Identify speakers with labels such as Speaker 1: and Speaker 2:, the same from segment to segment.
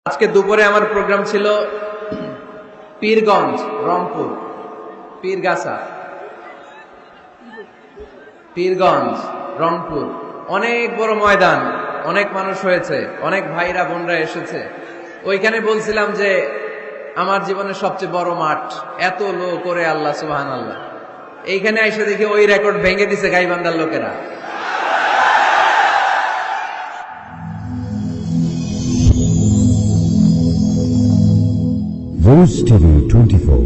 Speaker 1: আজকে দুপুরে আমার প্রোগ্রাম ছিল পীরগঞ্জ, রংপুর, পীরগাছা, পীরগঞ্জ, রংপুর। অনেক বড় ময়দান, অনেক মানুষ হয়েছে, অনেক ভাইরা বোনরা এসেছে। ওইখানে বলছিলাম যে আমার জীবনের সবচেয়ে বড় মাঠ, এত লোক করে, আল্লাহ সুবহানাল্লাহ। এইখানে এসে দেখি ওই রেকর্ড ভেঙে দিছে গাইবান্ধার লোকেরা।
Speaker 2: Rose TV 24.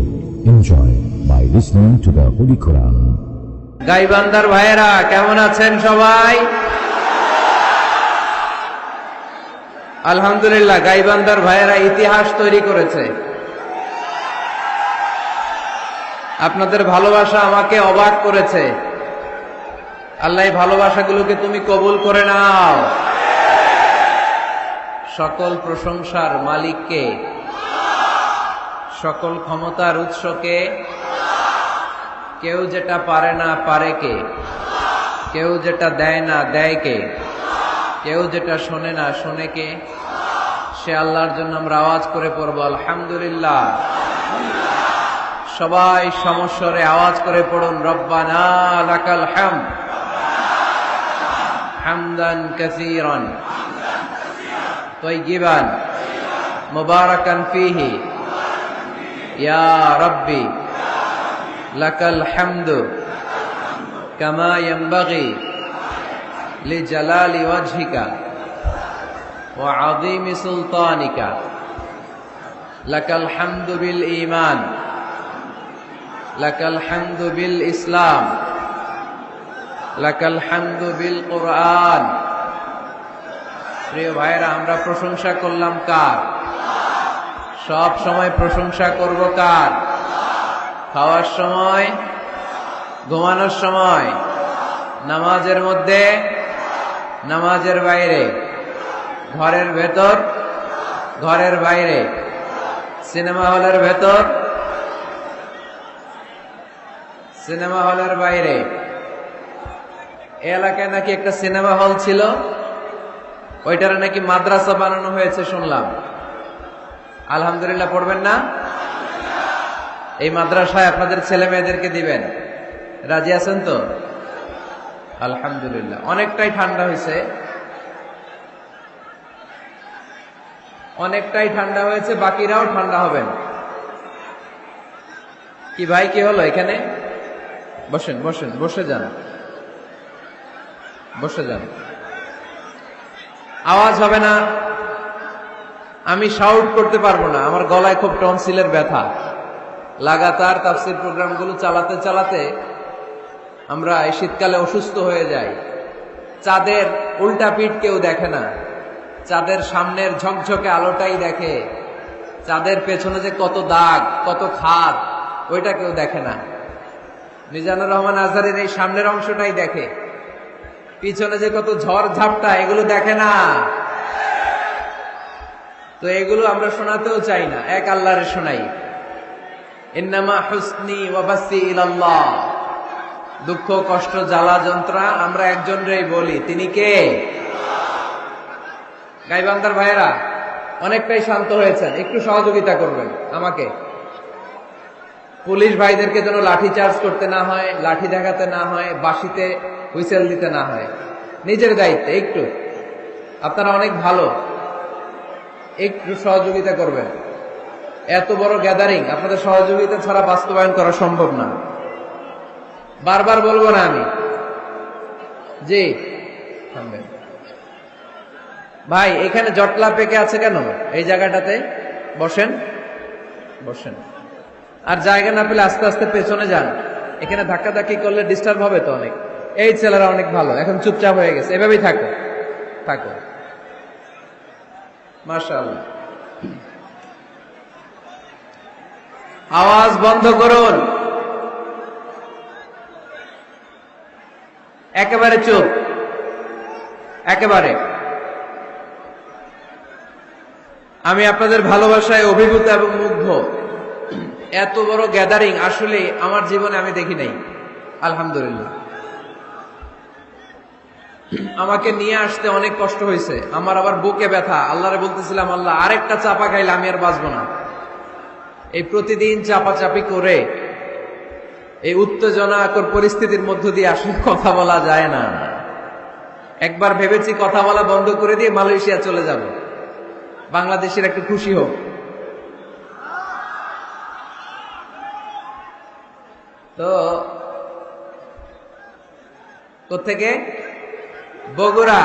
Speaker 2: Enjoy by listening to the Holy Quran.
Speaker 1: গাইবান্ধার ভাইয়েরা কেমন আছেন সবাই? আলহামদুলিল্লাহ, গাইবান্ধার ভাইয়েরা ইতিহাস তৈরি করেছে। আপনাদের ভালোবাসা আমাকে অবাক করেছে। আল্লাহ এই ভালোবাসাগুলোকে তুমি কবুল করে নাও। সকল প্রশংসার মালিককে, সকল ক্ষমতার উৎসকে। কেউ যেটা পারে না পারে কে, কেউ যেটা দেয় না দেয় কে, কেউ যেটা শোনে না শোনে কে। সে আল্লাহর জন্য আমরা আওয়াজ করে পড়বো আলহামদুলিল্লাহ। সবাই সমস্বরে আওয়াজ করে পড়ুন রব্বানা লাকাল হামদ হামদান কাসীরান তাইয়িবান মুবারাকান ফীহি ইয়া রাব্বি লাকাল হামদু কামা ইয়ানবাগি লিজালালি ওয়াজহিকা ওয়া আযীমি সুলতানিকা। লাকাল হামদু বিল ঈমান, লাকাল হামদু বিল ইসলাম, লাকাল হামদু বিল কুরআন। প্রিয় ভাইরা, আমরা প্রশংসা করলাম কার? সব সময় প্রশংসা করব কার? খাওয়ার সময়, ঘুমানোর সময়, নামাজের মধ্যে, নামাজের বাইরে, ঘরের ভেতর, ঘরের বাইরে, সিনেমা হলের ভেতর, সিনেমা হলের বাইরে। এই এলাকায় নাকি একটা সিনেমা হল ছিল, ওইটার নাকি মাদ্রাসা বানানো হয়েছে শুনলাম। আলহামদুলিল্লাহ পড়বেন না? এই মাদ্রাসায় আপনাদের ছেলে মেয়েদেরকে দিবেন, রাজি আছেন তো? আলহামদুলিল্লাহ। অনেকটাই ঠান্ডা হয়েছে, অনেকটাই ঠান্ডা হয়েছে, বাকিরাও ঠান্ডা হবেন। কি ভাই, কি হলো এখানে? বসেন বসেন, বসে যান, বসে যান। আওয়াজ হবে না, আমি শাউট করতে পারবো না, আমার গলায় খুব টনসিলের ব্যথা। লাগাতার তাফসীর প্রোগ্রামগুলো চালাতে চালাতে আমরা এই শীতকালে অসুস্থ হয়ে যাই। চাঁদের উল্টা পিঠ কেউ দেখে না, চাঁদের সামনের ঝকঝকে আলোটাই দেখে। চাঁদের পেছনে যে কত দাগ, কত খাদ, ওইটা কেউ দেখে না। মিজানুর রহমান আজহারের এই সামনের অংশটাই দেখে, পিছনে যে কত ঝড় ঝাপটা, এগুলো দেখে না। তো এগুলো আমরা শোনাতেও চাই না, এক আল্লাহরে শোনাই। ইন্নামা হুসনি ওয়া বাসি ইলাল্লাহ। দুঃখ কষ্ট জ্বালা যন্ত্রণা আমরা একজনরেই বলি, তিনি কে? গাইবান্ধার ভাইয়েরা অনেকটাই শান্ত হয়েছেন, একটু সহযোগিতা করবেন আমাকে। পুলিশ ভাইদেরকে যেন লাঠি চার্জ করতে না হয়, লাঠি দেখাতে না হয়, বাঁশিতে হুইসেল দিতে না হয়। নিজের দায়িত্বে একটু, আপনারা অনেক ভালো, একটু সহযোগিতা করবেন। এত বড় গ্যাদারিং আপনাদের সহযোগিতা ছাড়া বাস্তবায়ন করা সম্ভব না। বারবার বলবো না আমি। জি থামবেন ভাই, এখানে জটলা পেকে আছে কেন? এই জায়গাটাতে বসেন, বসেন। আর জায়গা না পেলে আস্তে আস্তে পেছনে যান, এখানে ধাক্কাধাক্কি করলে ডিস্টার্ব হবে তো অনেক। এই ছেলেরা অনেক ভালো, এখন চুপচাপ হয়ে গেছে, এভাবেই থাকো, থাকো। মাশাআল্লাহ। আওয়াজ বন্ধ করুন, একেবারে চুপ, একেবারে। আমি আপনাদের ভালোবাসায় অভিভূত এবং মুগ্ধ। এত বড় গ্যাদারিং আসলে আমার জীবনে আমি দেখি নাই, আলহামদুলিল্লাহ। আমাকে নিয়ে আসতে অনেক কষ্ট হয়েছে, আমার আবার বুকে ব্যথা। আল্লাহরে বলতেছিলাম, আল্লাহ আরেকটা চাপা খাইলে আমি আর বাঁচবো না। এই প্রতিদিন চাপাচাপি করে এই উত্তেজনাকর পরিস্থিতির মধ্য দিয়ে আসলে কথা বলা যায় না। একবার ভেবেছি কথা বলা বন্ধ করে দিয়ে মালয়েশিয়া চলে যাব, বাংলাদেশের একটু খুশি হোক। তো কোত্থেকে? বগুড়া,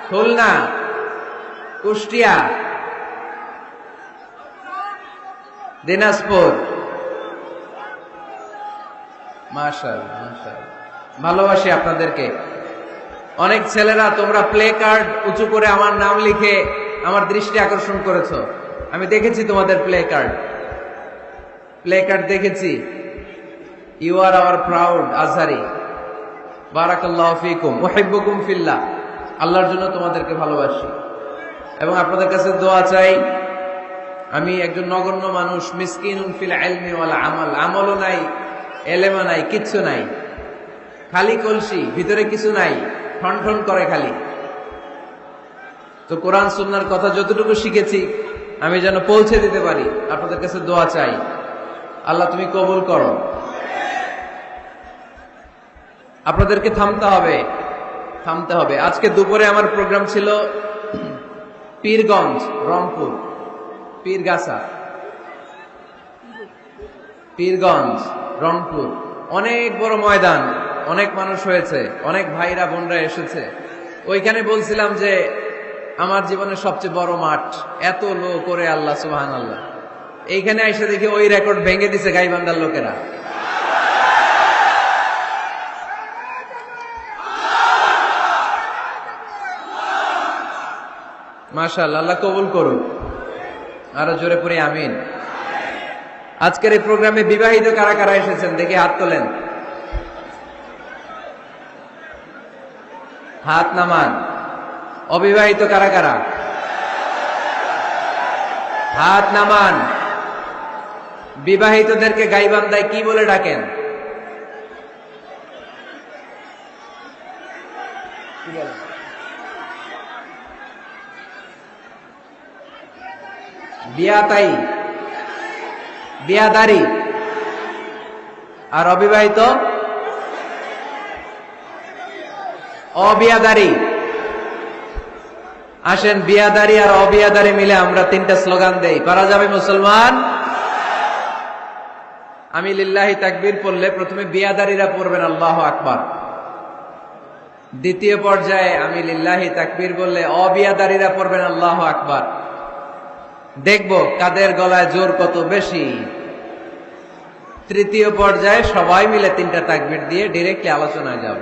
Speaker 1: খুলনা, কুষ্টিয়া, দিনাজপুর। মাশাআল্লাহ, মাশাআল্লাহ, ভালোবাসি আপনাদেরকে। অনেক ছেলেরা তোমরা প্লে কার্ড উঁচু করে আমার নাম লিখে আমার দৃষ্টি আকর্ষণ করেছো। আমি দেখেছি তোমাদের প্লে কার্ড দেখেছি। You are our proud Azhari. বারাকাল্লাহু ফিকুম, উহিব্বুকুম ফিল্লাহ। আল্লাহর জন্য তোমাদেরকে ভালোবাসি এবং আপনাদের কাছে দোয়া চাই। আমি একজন নগণ্য মানুষ, মিসকিনুন ফিল ইলমি ওয়াল আমাল। আমলও নাই, এলেমও নাই, কিচ্ছু নাই, খালি কলসি, ভিতরে কিছু নাই, ঠন করে খালি। তো কোরআন সুন্নাহর কথা যতটুকু শিখেছি আমি যেন পৌঁছে দিতে পারি। আপনাদের কাছে দোয়া চাই, আল্লাহ তুমি কবুল করো। আপনাদেরকে থামতে হবে। আজকে দুপুরে আমার প্রোগ্রাম ছিল পীরগঞ্জ, রংপুর, পীরগাছা, পীরগঞ্জ, রংপুর। অনেক বড় ময়দান, অনেক মানুষ হয়েছে, অনেক ভাইরা বোনরা এসেছে। ওইখানে বলছিলাম যে আমার জীবনের সবচেয়ে বড় মাঠ, এত লোক করে, আল্লাহ সুবহানাল্লাহ। এইখানে এসে দেখি ওই রেকর্ড ভেঙে দিছে গাইবান্ধার লোকেরা। মাশাআল্লাহ, আল্লাহ কবুল করুক। আরো জোরে পড়ে আমিন। আজকের এই প্রোগ্রামে বিবাহিত কারা কারা এসেছেন দেখি হাত তোলেন, হাত নামান। অবিবাহিত কারা কারা? হাত নামান। বিবাহিতদেরকে গাইবান্ধায় কি বলে ডাকেন? বিয়াতাই, বিয়াদারি। আর অবিবাহিত? অবিয়াদারি। আসেন বিয়াদারি আর অবিয়াদারি মিলে আমরা তিনটা স্লোগান দেই, পারা যাবে মুসলমান? আমি লিল্লাহি তাকবীর পড়লে প্রথমে বিয়াদারিরা পড়বেন আল্লাহু আকবার। দ্বিতীয় পর্যায়ে আমি লিল্লাহি তাকবীর বললে অবিয়াদারিরা পড়বেন আল্লাহু আকবার। দেখব কাদের গলায় জোর কত বেশি। তৃতীয় পর্যায়ে সবাই মিলে তিনটা তাকবীর দিয়ে ডিরেক্টলি আলোচনায় যাব।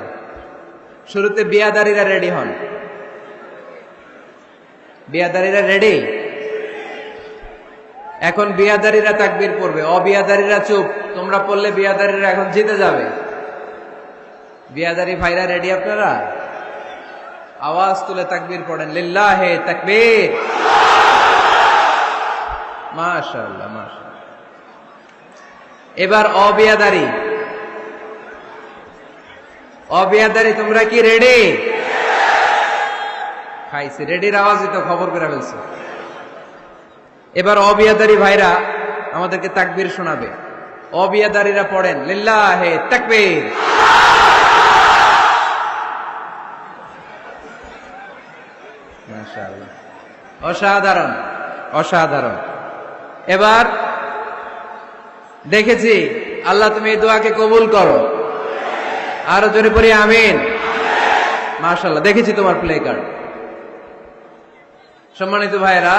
Speaker 1: শুরুতে বিয়াদারিরা রেডি হন। বিয়াদারিরা রেডি? এখন বিয়াদারিরা তাকবীর পড়বে, অবিয়াদারিরা চুপ। তোমরা পড়লে বিয়াদারিরা এখন জিতে যাবে। বিয়াদারি ভাইরা রেডি আপনারা? আওয়াজ তুলে তাকবীর পড়েন, লিল্লাহে তাকবীর। মাশাআল্লাহ, মাশাআল্লাহ। এবার অবিয়াদারি, অবিয়াদারি তোমরা কি রেডি? খাইছি, রেডির আওয়াজই তো খবর করে ফেলছে। এবার অবিয়াদারি ভাইরা আমাদেরকে তাকবীর শোনাবে। অবিয়াদারিরা পড়েন, লিল্লাহে তাকবীর। মাশাআল্লাহ, অসাধারণ, অসাধারণ। এবার দেখেছি, আল্লাহ তুমি এই দোয়াকে কবুল করো। আরো জোরে পড়ি আমিন। মাশাআল্লাহ, দেখেছি তোমার প্লে কার্ড। সম্মানিত ভাইরা,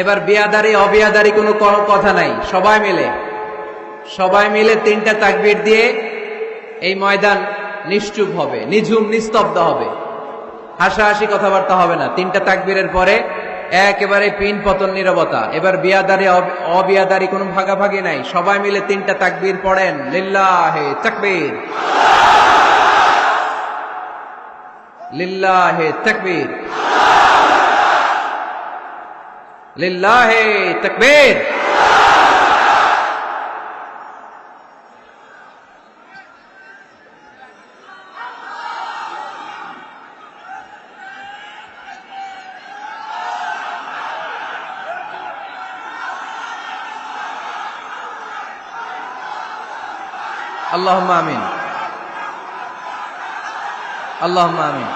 Speaker 1: এবার বিয়াদারি অবিয়াদারি কোনো কথা নাই। সবাই মিলে তিনটা তাকবীর দিয়ে এই ময়দান নিশ্চুপ হবে, নিঝুম নিস্তব্ধ হবে, হাসাহাসি কথাবার্তা হবে না। তিনটা তাকবীরের পরে একেবারে পিন পতন নীরবতা। এবার বিয়াদারি অবিয়াদারি কোনো ভাগাভাগি নাই। সবাই মিলে তিনটা তাকবীর পড়েন, লিল্লাহে তাকবীর, লিল্লাহে তাকবীর, লিল্লাহে তাকবীর। আল্লাহুম্মা আমিন, আল্লাহুম্মা আমিন।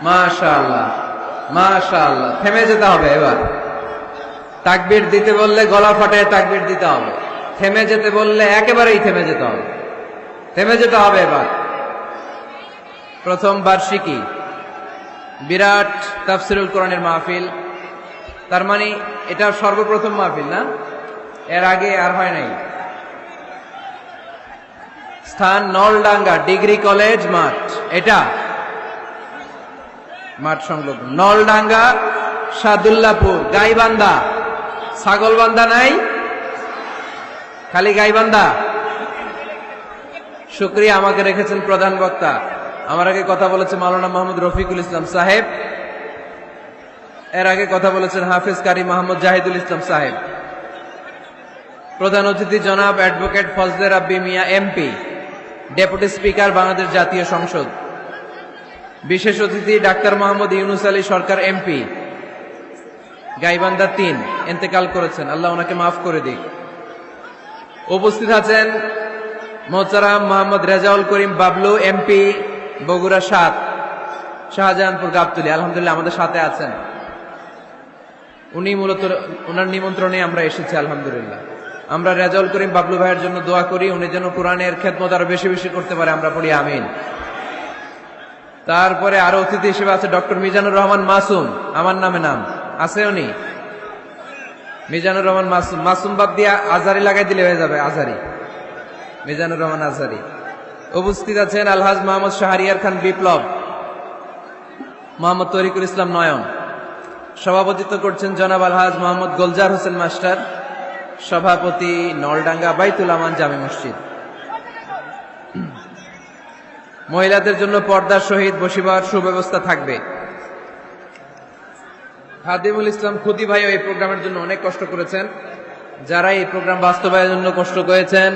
Speaker 1: মাশাআল্লাহ, মাশাআল্লাহ। থেমে যেতে হবে এবার। তাকবীর দিতে বললে গলা ফাটায় তাকবীর দিতে হবে, থেমে যেতে বললে একেবারেই থেমে যেতে হবে, থেমে যেতে হবে এবার। প্রথম বার্ষিকী, বিরাট তাফসিরুল কোরআনের মাহফিল, তার মানে এটা সর্বপ্রথম মাহফিল না? এর আগে আর হয় নাই। স্থান নলডাঙ্গা ডিগ্রি কলেজ মাঠ, এটা মাঠ সংলগ্ন নলডাঙ্গা, সাদুল্লাপুর, গাইবান্ধা। ছাগলবান্ধা নাই, খালি গাইবান্ধা। শুকরিয়া, আমাকে রেখেছেন প্রধান বক্তা। আমার আগে কথা বলেছে মাওলানা মোহাম্মদ রফিকুল ইসলাম সাহেব, এর আগে কথা বলেছেন হাফেজ কারি মোহাম্মদ জাহিদুল ইসলাম সাহেব। প্রধান অতিথি জনাব অ্যাডভোকেট ফজলে রাব্বি মিয়া এমপি, ডেপুটি স্পিকার বাংলাদেশ জাতীয় সংসদ। বিশেষ অতিথি ডাক্তার মোহাম্মদ ইউনুস আলী সরকার এমপি, গাইবান্ধা ৩, ইন্তেকাল করেছেন, আল্লাহ ওনাকে মাফ করে দিক। উপস্থিত আছেন মোহতারাম মোহাম্মদ রেজাউল করিম বাবলু এমপি, বগুড়া ৭, শাহজাহানপুর গাবতলী। আলহামদুলিল্লাহ আমাদের সাথে আছেন উনি, মূলত ওনার নিমন্ত্রণে আমরা এসেছি। আলহামদুলিল্লাহ আমরা রেজাউল করিম বাবলু ভাইয়ের জন্য দোয়া করি, উনি যেন কোরআনের খেদমত আরো বেশি বেশি করতে পারে, আমরা পড়ি আমিন। তারপরে আরো অতিথি হিসেবে আছে ডক্টর মিজানুর রহমান মাসুম, আমার নামে নাম আছে উনি, মিজানুর রহমান মাসুম। মাসুম বাদ দিয়া আজারি লাগাই দিলে হয়ে যাবে, আজারি, মিজানুর রহমান আজারি। উপস্থিত আছেন আলহাজ মোহাম্মদ শাহরিয়ার খান বিপ্লব, মোহাম্মদ তরিকুল ইসলাম নয়ন। সভাপতিত্ব করছেন জনাব আলহাজ মোহাম্মদ গোলজার হোসেন মাস্টার, সভাপতি নলডাঙ্গা বাইতুল আমান জামে মসজিদ। মহিলাদের জন্য পর্দার সহিত বসিবার সুব্যবস্থা থাকবে। হাদিমুল ইসলাম খুদি ভাইও এই প্রোগ্রামের জন্য অনেক কষ্ট করেছেন। যারা এই প্রোগ্রাম বাস্তবায়নের জন্য কষ্ট করেছেন,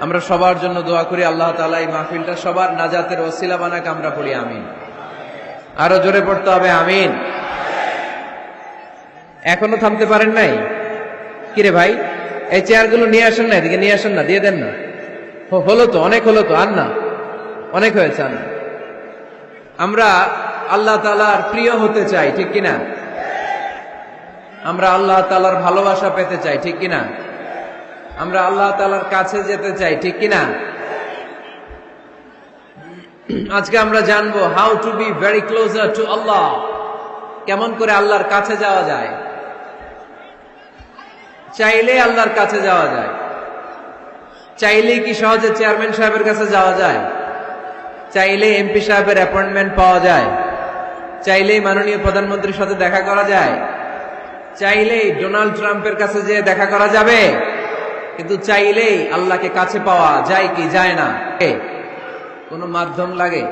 Speaker 1: আমরা সবার জন্য দোয়া করি আল্লাহ তাআলা এই মাহফিলটা সবার নাজাতের ওসিলা বানাক, আমরা পড়ি আমিন। আরো জোরে পড়তে হবে আমিন। এখনো থামতে পারেন নাই? কিরে ভাই, এই চেয়ারগুলো নিয়ে আসেন না, এদিকে নিয়ে আসেন না, দিয়ে দেন না। হলো তো, অনেক হলো তো, আন না, অনেক হয়েছে, আন। আমরা আল্লাহ তাআলার প্রিয় হতে চাই, ঠিক কিনা? আমরা আল্লাহ তাআলার ভালোবাসা পেতে চাই, ঠিক কিনা? আমরা আল্লাহ তাআলার কাছে যেতে চাই, ঠিক কিনা? আজকে আমরা জানবো how to be very closer to Allah, কেমন করে আল্লাহর কাছে যাওয়া যায়। চাইলে আল্লাহর কাছে যাওয়া যায়, চাইলেই কি সহজে চেয়ারম্যান সাহেবের কাছে যাওয়া যায়? চাইলে এমপি সাহেবের অ্যাপয়েন্টমেন্ট পাওয়া যায়? চাইলেই মাননীয় প্রধানমন্ত্রীর সাথে দেখা করা যায়? চাইলেই ডোনাল্ড ট্রাম্পের কাছে যেয়ে দেখা করা যাবে? কিন্তু চাইলেই আল্লাহকে কাছে পাওয়া যায় কি যায় না? কোনো মাধ্যম লাগে,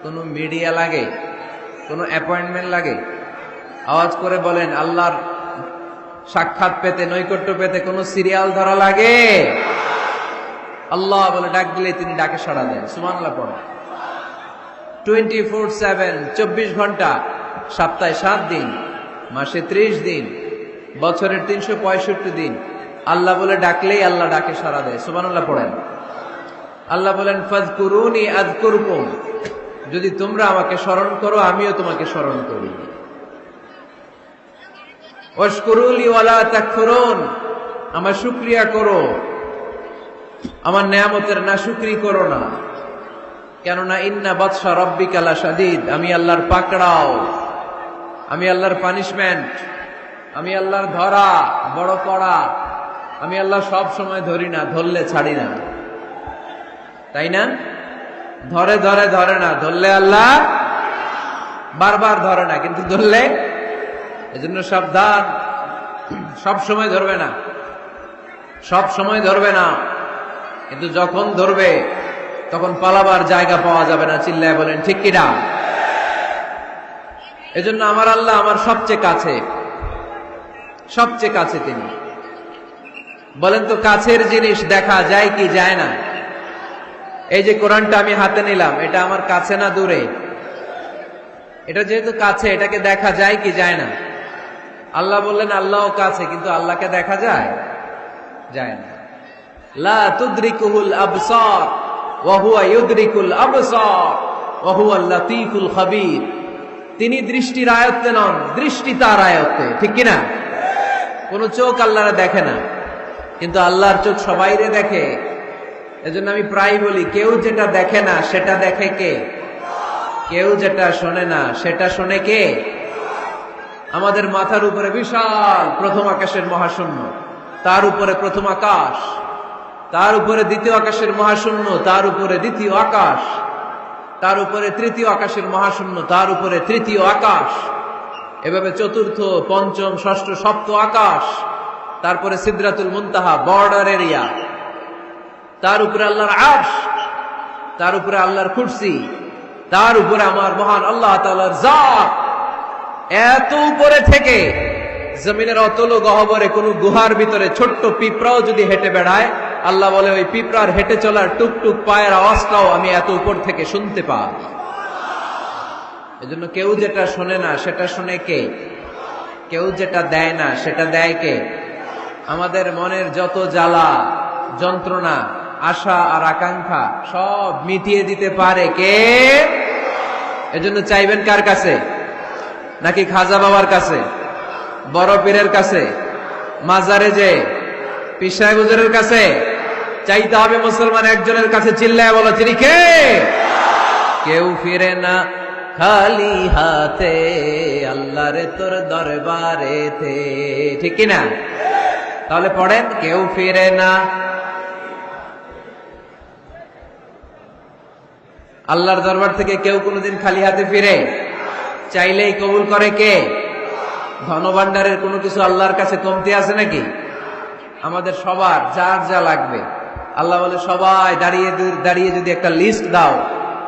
Speaker 1: কোনো মিডিয়া লাগে, কোনো অ্যাপয়েন্টমেন্ট লাগে? আওয়াজ করে বলেন, আল্লাহর সাক্ষাৎ পেতে, নৈকট্য পেতে কোনো সিরিয়াল ধরা লাগে? আল্লাহ বলে ডাক দিলে তিনি ডাকে সাড়া দেন। সুবহানাল্লাহ পড়ো। 24/7, 24 ঘন্টা, সপ্তাহে 7 দিন, মাসে 30 দিন, বছরের 365 দিন আল্লাহ বলে ডাকলেই আল্লাহ ডাকে সাড়া দেয়। সুবহানাল্লাহ পড়েন। আল্লাহ বলেন, ফাযকুরুনি আযকুরকুম, যদি তোমরা আমাকে স্মরণ করো আমিও তোমাকে স্মরণ করি। ওয়াশকুরুলি ওয়ালা তাকফুরুন, আমার শুকরিয়া করো, আমার নেয়ামতের নাশুকরি করো না। কেননা ইন্না বাতশা রাব্বিকা লাশাদীদ, আমি আল্লাহর পাকড়াও, আমি আল্লাহর পানিশমেন্ট, আমি আল্লাহর ধরা বড় কড়া। আমি আল্লাহ সব সময় ধরি না, ধরলে ছাড়ি না, তাই না? ধরে ধরে ধরে না, ধরলে আল্লাহ বারবার ধরে না, কিন্তু ধরলে, এজন্য সাবধান। সব সময় ধরবে না, সব সময় ধরবে না, কিন্তু যখন ধরবে তখন পালাবার জায়গা পাওয়া যাবে না। চিল্লায় বলেন ঠিক কিনা? এজন্য আমার আল্লাহ আমার সবচেয়ে কাছে, সবচেয়ে কাছে তিনি। বলেন তো কাছের জিনিস দেখা যায় কি যায় না? এই যে কোরআনটা আমি হাতে নিলাম, এটা আমার কাছে না দূরে? এটা যেহেতু কাছে, এটাকে দেখা যায় কি যায় না? আল্লাহ বললেন আল্লাহও কাছে, কিন্তু আল্লাহকে দেখা যায়? যায় না। লা তুদরিকুহুল আবসার ওয়া হুয়া ইউদরিকুল আবসার ওয়া হুয়াল লাতীফুল খাবীর। তিনি দৃষ্টির আয়ত্তে নন, দৃষ্টি তার আয়ত্তে, ঠিক কি না? কোন চোখ আল্লাহরে দেখে না, কিন্তু আল্লাহর চোখ সবাইরে দেখে। এজন্য আমি প্রায় বলি, কেউ যেটা দেখে না সেটা দেখে কে? কেউ যেটা শোনে না সেটা শোনে কে? আমাদের মাথার উপরে বিশাল প্রথম আকাশের মহাশূন্য, তার উপরে প্রথম আকাশ, তার উপরে দ্বিতীয় আকাশের মহাশূন্য, তার উপরে দ্বিতীয় আকাশ, তার উপরে তৃতীয় আকাশের মহাশূন্য, তার উপরে তৃতীয় আকাশ, এভাবে চতুর্থ, পঞ্চম, ষষ্ঠ, সপ্ত আকাশ, তারপরে সিদরাতুল মুনতাহা, বর্ডার এরিয়া, তার উপরে আল্লাহর আরশ, তার উপরে আল্লাহর কুরসি, তার উপরে আমার মহান আল্লাহ তাআলার জাত। এত উপরে থেকে জমিনের অতল গহ্বরে কোন গুহার ভিতরে ছোট্ট পিঁপড়াও যদি হেঁটে বেড়ায়, আল্লাহ বলে ওই পিঁপড়ার হেঁটে চলার টুকটুক পায়ের আওয়াজটাও আমি এত উপর থেকে শুনতে পাই। এজন্য কেউ যেটা শোনে না সেটা শোনে কে? কেউ যেটা দেয় না সেটা দেয় কে? আমাদের মনের যত জ্বালা যন্ত্রণা, আশা আর আকাঙ্ক্ষা সব মিটিয়ে দিতে পারে কে? এজন্য চাইবেন কার কাছে? নাকি খাজা বাবার কাছে, বড় পীরের কাছে, মাজারে যে পীর সাহেব হুজুরের কাছে? চাইতে হবে মুসলমান একজনের কাছে, চিল্লায় বলো তিনি কে? কেউ ফিরে না খালি হাতে, আল্লাহরে তোর দরবারেতে, ঠিক কিনা? তাহলে পড়েন, কেউ ফিরে না। আল্লাহর দরবার থেকে কেউ কোনোদিন খালি হাতে ফিরে? চাইলেই কবুল করে কে? ধনভাণ্ডারের কোনো কিছু আল্লাহর কাছে কমতি আছে নাকি? আমাদের সবার যার যা লাগবে, আল্লাহ বলে সবাই দাঁড়িয়ে দাঁড়িয়ে যদি একটা লিস্ট দাও,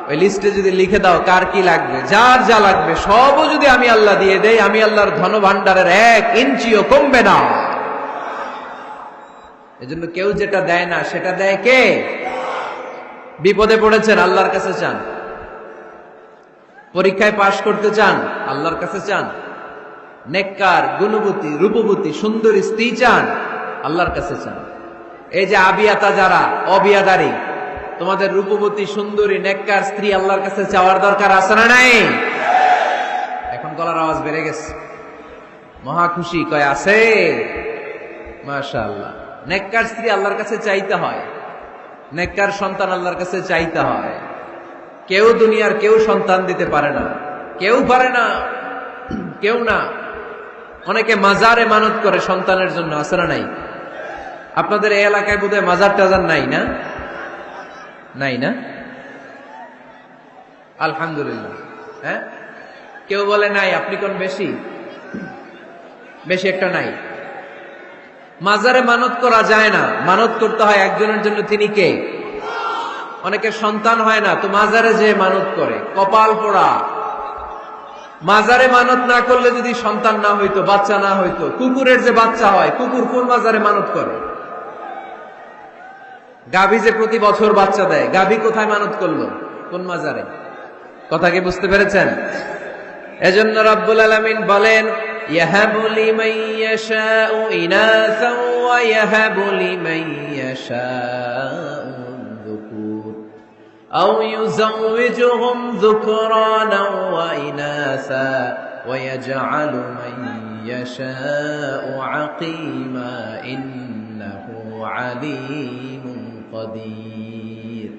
Speaker 1: ওই লিস্টে যদি লিখে দাও কার কি লাগবে, যার যা লাগবে সবও যদি আমি আল্লাহ দিয়ে দেই, আমি আল্লাহর ধনভাণ্ডারের 1 ইঞ্চিও কমবে না। এজন্য কেউ যেটা দেয় না সেটা দেয় কে? বিপদে পড়েছেন, আল্লাহর কাছে চান। পরীক্ষায় পাশ করতে চান, আল্লাহর কাছে চান। নেককার, গুণবতী, রূপবতী, সুন্দরী স্ত্রী চান, আল্লাহর কাছে চান। এই যে আবিয়াতা যারা অবিয়াদারি, তোমাদের রূপবতী, সুন্দরী, নেককার স্ত্রী আল্লাহর কাছে চাওয়ার দরকার আছে না নাই? এখন গলার আওয়াজ বেড়ে গেছে, মহা খুশি, কয় আছে। মাশাআল্লাহ। নেককার স্ত্রী আল্লাহর কাছে চাইতে হয়, নেককার সন্তান আল্লাহর কাছে চাইতে হয়। কেউ দুনিয়ার কেউ সন্তান দিতে পারে না, কেউ পারে না, কেউ না। অনেকে মাজারে মানত করে সন্তানের জন্য, আছে না নাই? আপনাদের এই এলাকায় বোধহয় মাজার টাজার নাই না? নাই না? আলহামদুলিল্লাহ। হ্যাঁ, কেউ বলে নাই, আপনি কোন বেশি? বেশি একটা নাই। মাজারে মানত করা যায় না, মানত করতে হয় একজনের জন্য, তিনি কে? অনেকের সন্তান হয় না, তো মাজারে যে মানত করে, কপাল পোড়া। মাজারে মানত না করলে যদি সন্তান না হইতো, বাচ্চা না হইতো, কুকুরের যে বাচ্চা হয়, কুকুর কোন মাজারে মানত করে? গাভী যে প্রতি বছর বাচ্চা দেয়, গাভী কোথায় মানত করলো? কোন মাজারে? কথা কি বুঝতে পেরেছেন? এজন্য রব্বুল আলামিন বলেন, ইয়াহাবু লিমান ইয়াশাউ ইনাসা ওয়া ইয়াহাবু লিমান ইয়াশাউ যুকুর আও ইউযাওয়িজুহুম যুকরানা ওয়া ইনাসা ওয়া ইয়াজআলু মান ইয়াশাউ আকিমা ইন্নাহু আলীমুন কাদির।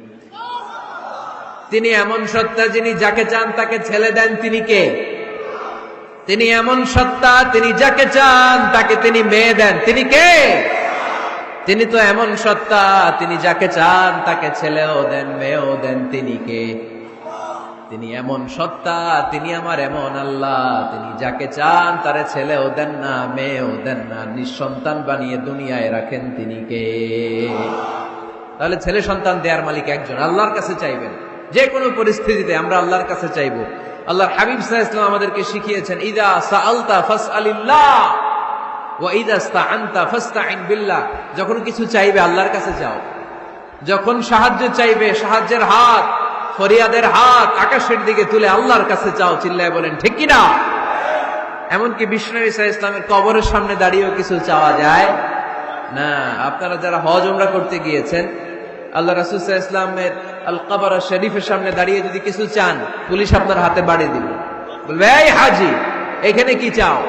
Speaker 1: তিনি এমন সত্তা, যিনি যাকে চান তাকে ছেলে দেন, তিনি কে? তিনি এমন সত্তা, তিনি যাকে চান তাকে তিনি মেয়ে দেন, তিনি কে? তিনি তো এমন সত্তা, তিনি যাকে চান তাকে ছেলেও দেন, মেয়েও দেন, তিনি কে? তিনি এমন সত্তা, তিনি আমার এমন আল্লাহ, তিনি যাকে চান তারে ছেলেও দেন না, মেয়েও দেন না, নিঃসন্তান বানিয়ে দুনিয়ায় রাখেন, তিনি কে? তাহলে ছেলে সন্তান দেয়ার মালিক একজন, আল্লাহর কাছে চাইবেন। যে কোনো পরিস্থিতিতে আমরা আল্লাহর কাছে চাইবো। আল্লাহর হাবিব সাল্লাল্লাহু আলাইহি ওয়াসাল্লাম আমাদেরকে শিখিয়েছেন, ইযা সাআলতা ফাসআলিল্লাহ, ওয়া ইযা ইসতাআনতা ফাসতাইন বিল্লাহ, যখন কিছু চাইবে আল্লাহর কাছে চাও, যখন সাহায্য চাইবে সাহায্যের হাত, ফরিয়াদের হাত আকাশের দিকে তুলে আল্লাহর কাছে চাও। চিল্লায় বলেন ঠিক কি না? এমনকি বিষ্ণু নবী সাল্লাল্লাহু আলাইহি ওয়াসাল্লামের কবরের সামনে দাঁড়িয়েও কিছু চাওয়া যায় না। আপনারা যারা হজ উমরা করতে গিয়েছেন, আল্লাহ রাসূল সাল্লাল্লাহু আলাইহি ওয়াসাল্লামের আল কবর শরীফের সামনে দাঁড়িয়ে যদি কিছু চান, পুলিশ আপনার হাতে বাড়ি দিবে, বলবে এই হাজী এখানে কি চাও,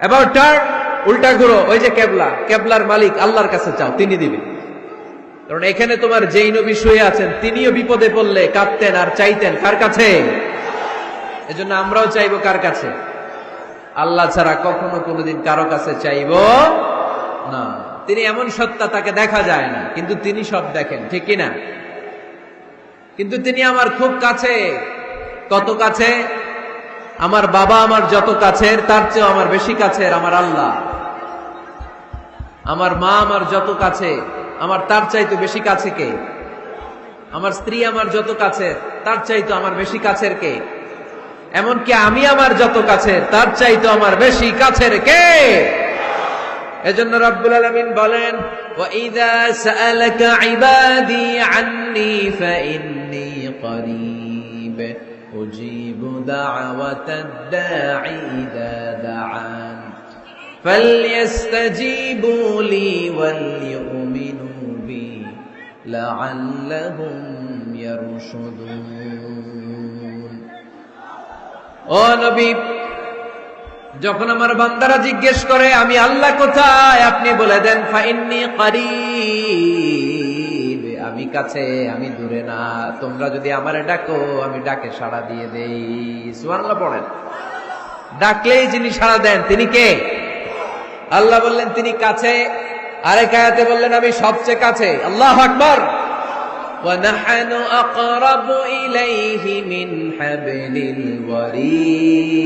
Speaker 1: এবার টার্ন, উল্টা ঘুরো, ওই যে কেবলা, কেবলার মালিক আল্লাহর কাছে চাও, তিনি দিবেন। কারণ এখানে তোমার যেই নবী শুয়ে আছেন তিনিও বিপদে পড়লে কাঁদতেন আর চাইতেন কার কাছে? এজন্য আমরাও চাইবো কার কাছে? আল্লাহ ছাড়া কখনো কোনোদিন কারো কাছে চাইবো না। তিনি এমন সত্তা, তাকে দেখা যায় না, কিন্তু তিনি সব দেখেন, ঠিক কিনা? কিন্তু তিনি আমার খুব কাছে। কত কাছে? আমার বাবা আমার যত কাছের, তার চেয়েও আমার বেশি কাছের আমার আল্লাহ। আমার মা আমার যত কাছে, আমার তার চাইতে বেশি কাছে কে? আমার স্ত্রী আমার যত কাছের, তার চাইতে আমার বেশি কাছের কে? এমনকি আমি আমার যত কাছের, তার চাইতে আমার বেশি কাছের কে? এজন্য রব্বুল আলামিন বলেন, وَإِذَا سَأَلَكَ عِبَادِي عَنِّي فَإِنِّي قَرِيبٌ أُجِيبُ دَعْوَةَ الدَّاعِ إِذَا دَعَانِ فَلْيَسْتَجِيبُوا لِي وَلْيُؤْمِنُوا بِي لَعَلَّهُمْ يَرْشُدُونَ। ও নবী, যখন আমার বান্দারা জিজ্ঞেস করে আমি আল্লাহ কোথায়, আপনি বলে দেন ফাইন্নী কারীব, আমি কাছে, আমি দূরে না। তোমরা যদি আমারে ডাকো, আমি ডাকে সাড়া দিয়ে দেই। সুবহানাল্লাহ পড়েন। ডাকলেই যিনি সাড়া দেন তিনি কে? আল্লাহ বললেন তিনি কাছে। আরেক আয়াতে বললেন আমি সবচেয়ে কাছে। আল্লাহু আকবার। ওয়া নাহনু আকরাবু ইলাইহি মিন হাবলিল ওয়ারিদ।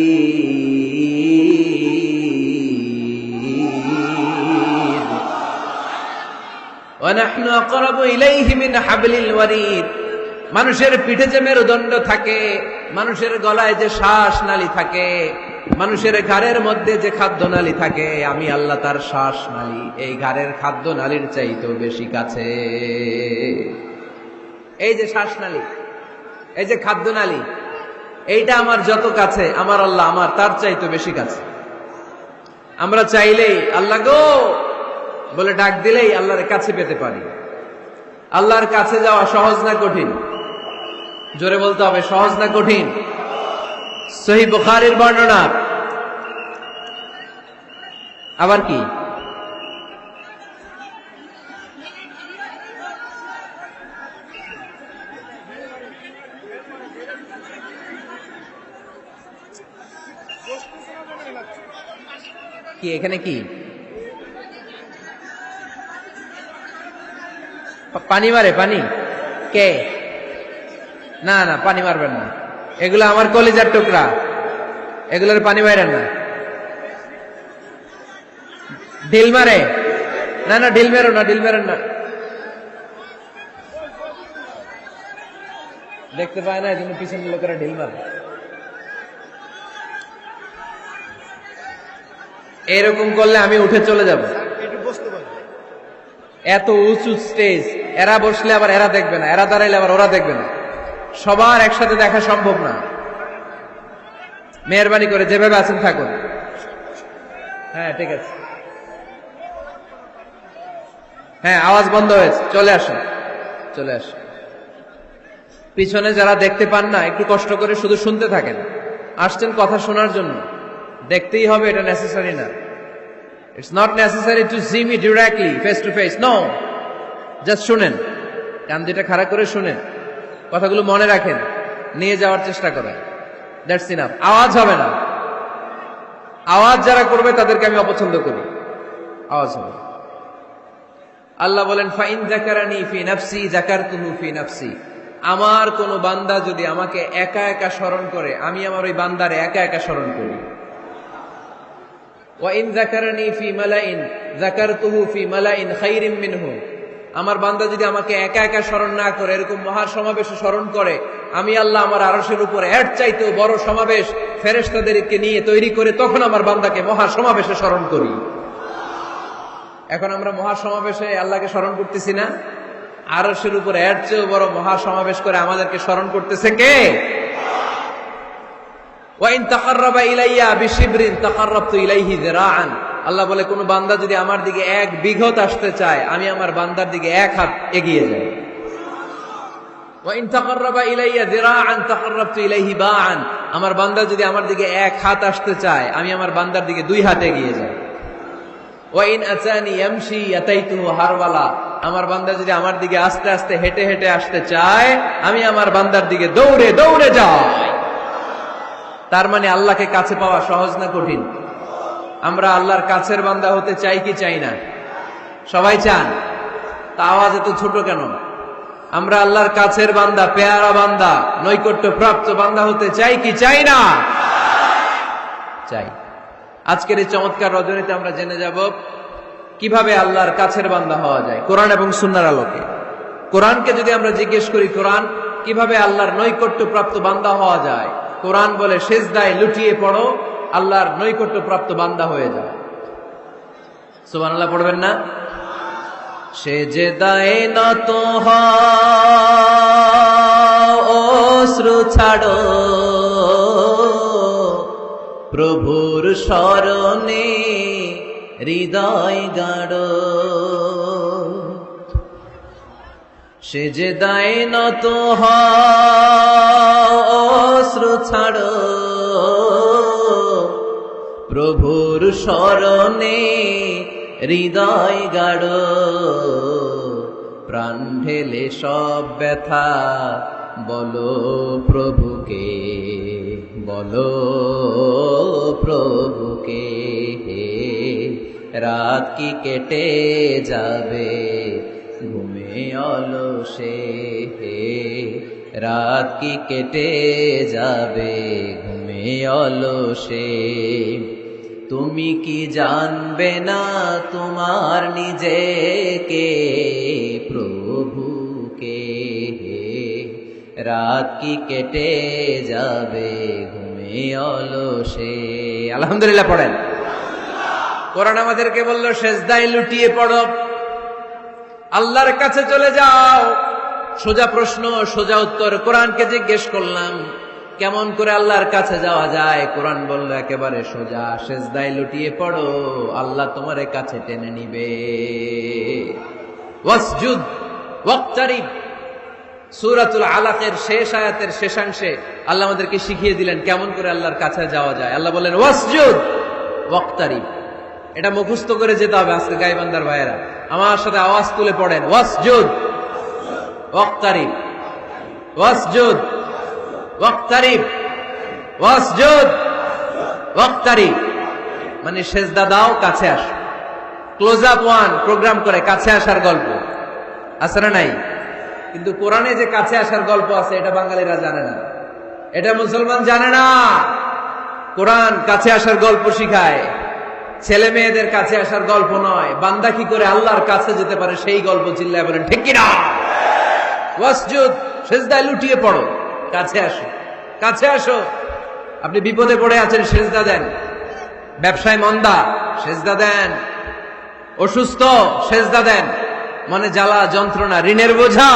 Speaker 1: ওয়া নাহনু আকরাবু ইলাইহি মিন হাবলিল ওয়ারিদ। মানুষের পিঠে যে মেরুদণ্ড থাকে, মানুষের গলায় যে শ্বাস নালী থাকে, মানুষের ঘাড়ের মধ্যে যে খাদ্য নালী থাকে, আমি আল্লাহ তার শ্বাস নালী এই ঘাড়ের খাদ্য নালীর চাইতেও বেশি কাছে। এই যে শ্বাস নালী, এই যে খাদ্য নালী, এইটা আমার যত কাছে, আমার আল্লাহ আমার তার চাইতেও বেশি কাছে। আমরা চাইলেই আল্লাহ গো বলে ডাক দিলেই আল্লাহর কাছে পেতে পারি। আল্লাহর কাছে যাওয়া সহজ না কঠিন? জোরে বলতে হবে, সহজ না কঠিন? সহিহ বুখারীর বর্ণনা। আবার কি? কি এখানে কি পানি মারে? পানি কে? না না, পানি মারবেন না, এগুলো আমার কলিজার টুকরা, এগুলোর পানি মারেন না। ঢিল মারে? না না, ঢিল মেরো না, ঢিল মেরেন না। দেখতে পায় না, এই জন্য পিছনের লোকেরা ঢিল মারে। এরকম করলে আমি উঠে চলে যাব। এত উঁচু স্টেজ, এরা বসলে আবার এরা দেখবে না, এরা দাঁড়াইলে আবার ওরা দেখবে না, সবার একসাথে দেখা সম্ভব না। মেহরবানি করে যেভাবে আছেন থাকুন। হ্যাঁ ঠিক আছে, হ্যাঁ আওয়াজ বন্ধ হয়েছে, চলে আসুন, চলে আসুন। পিছনে যারা দেখতে পান না, একটু কষ্ট করে শুধু শুনতে থাকেন। আসছেন কথা শোনার জন্য, দেখতেই হবে এটা নেসেসারি না। It's not necessary to see me directly, face to face. No. Just শুনেন, কান দুটা খাড়া করে শুনেন, কথাগুলো মনে রাখেন, নিয়ে যাওয়ার চেষ্টা করেন। That's enough. আওয়াজ হবে না। আওয়াজ যারা করবে তাদেরকে আমি অপছন্দ করি। আওয়াজ হবে। আল্লাহ বলেন ফাইন যাকারানি ফি নাফসি যাকারতুহু ফি নাফসি। আমার কোন বান্দা যদি আমাকে একা একা স্মরণ করে, আমি আমার ওই বান্দারে একা একা স্মরণ করি। ওয়া ইন যাকারানি ফি মালাইন যাকারতুহু ফি মালাইন খায়রিম মিনহু। আমার বান্দা যদি আমাকে একা একা স্মরণ না করে, এরকম মহা সমাবেশে স্মরণ করে, আমি আল্লাহ আমার আরশের উপরে এর চাইতেও বড় সমাবেশ ফেরেশতাদেরকে নিয়ে তৈরি করে তখন আমার বান্দাকে মহা সমাবেশে স্মরণ করি। এখন আমরা মহাসমাবেশে আল্লাহকে স্মরণ করতেছি না? আরশের উপর এর চেয়েও বড় মহাসমাবেশ করে আমাদেরকে স্মরণ করতেছে কে? ওয়াইন তাকাররাবা ইলাইয়া বিশিবরিন তাকাররাবতু ইলাইহি যিরাআন। আল্লাহ বলে, কোন বান্দা যদি আমার দিকে 1 বিঘত আসতে চায়, আমি আমার বান্দার দিকে 1 হাত এগিয়ে যাই। ওয়াইন তাকাররাবা ইলাইয়া যিরাআন তাকাররাবতু ইলাইহি বাআন। আমার বান্দা যদি আমার দিকে 1 হাত আসতে চায়, আমি আমার বান্দার দিকে 2 হাত এগিয়ে যাই। ওয়াইন আতানি ইয়ামশি আতাইতুহু হারওয়ালা। আমার বান্দা যদি আমার দিকে আস্তে আস্তে হেঁটে হেঁটে আসতে চায়, আমি আমার বান্দার দিকে দৌড়ে দৌড়ে যাই। তার মানে আল্লাহকে কাছে পাওয়া সহজ না কঠিন? আমরা আল্লাহর কাছের বান্দা হতে চাই কি চাই না? সবাই চান। তা আওয়াজ এত ছোট কেন? আমরা আল্লাহর কাছের বান্দা, পেয়ারা বান্দা, নৈকট্য প্রাপ্ত বান্দা হতে চাই কি চাই না? চাই। আজকের এই চমৎকার রজনীতে আমরা জেনে যাব কিভাবে আল্লাহর কাছের বান্দা হওয়া যায় কোরআন এবং সুন্নাহর আলোকে। কোরআনকে যদি আমরা জিজ্ঞেস করি, কোরআন কিভাবে আল্লাহর নৈকট্য প্রাপ্ত বান্দা হওয়া যায়, কোরআন বলে সিজদায় লুটিয়ে পড়ো, আল্লাহর নৈকট্য প্রাপ্ত বান্দা হয়ে যায়। সুবহানাল্লাহ পড়বেন না? সিজদায় নত হও, অশ্রু ছাড়ো, প্রভুর শরণে হৃদয় গাড়ো। সিজদায় নত হও, অশ্রু ছাড়ো, প্রভুর শরণে হৃদয় গাড়ো। প্রাণ ঢেলে সব ব্যথা বলো প্রভুকে, বলো প্রভুকে। রাত কি কেটে যাবে ঘুমে অলসে, রাত কি কেটে যাবে ঘুমে অলসে। তুমি কি জানবে না তোমার নিজেকে, প্রভুকে। রাত কি কেটে যাবে ঘুমে অলসে। আলহামদুলিল্লাহ পড়েন। কোরআন আমাদেরকে বললো সিজদায় লুটিয়ে পড়ো, আল্লাহর কাছে চলে যাও। সোজা প্রশ্ন, সোজা উত্তর। কোরআনকে জিজ্ঞেস করলাম কেমন করে আল্লাহর কাছে যাওয়া যায়, কোরআন বলল একেবারে সোজা, সিজদায় লুটিয়ে পড়ো, আল্লাহ তোমার কাছে টেনে নিবে। ওয়াসজুদ ওয়াক্তারিব। সূরাতুল আলাকের শেষ আয়াতের শেষাংশে আল্লাহ আমাদেরকে শিখিয়ে দিলেন কেমন করে আল্লাহর কাছে যাওয়া যায়। আল্লাহ বললেন ওয়াসজুদ ওয়াক্তারিব। এটা মুখস্থ করে যেতে হবে আজকে গাইবান্দার ভাইয়েরা। আমার সাথে আওয়াজ তুলে পড়েন, ওয়াসজুদ ওয়াক্তারিব, ওয়াসজুদ ওয়াক্তারিব, ওয়াসজুদ ওয়াক্তারিব। মানে সেজদা দাও, কাছে আসো। ক্লোজ আপ ওয়ান প্রোগ্রাম করে কাছে আসার গল্প আছে না নাই? কিন্তু কোরআনে যে কাছে আসার গল্প আছে, এটা বাঙালিরা জানে না, এটা মুসলমান জানে না। কোরআন কাছে আসার গল্প শিখায়, ছেলে মেয়েদের কাছে আসার গল্প নয়। বান্দা কি করে আল্লাহর কাছে যেতে পারে সেই গল্প। চিল্লায় বলেন ঠিক কিনা? ওয়াসজুদ, সিজদায় লুটিয়ে পড়ো, কাছে আসো, কাছে আসো। আপনি বিপদে পড়ে আছেন, সিজদা দেন। ব্যবসায় মন্দা, সিজদা দেন। অসুস্থ, সিজদা দেন। মনে জ্বালা যন্ত্রণা, ঋণের বোঝা,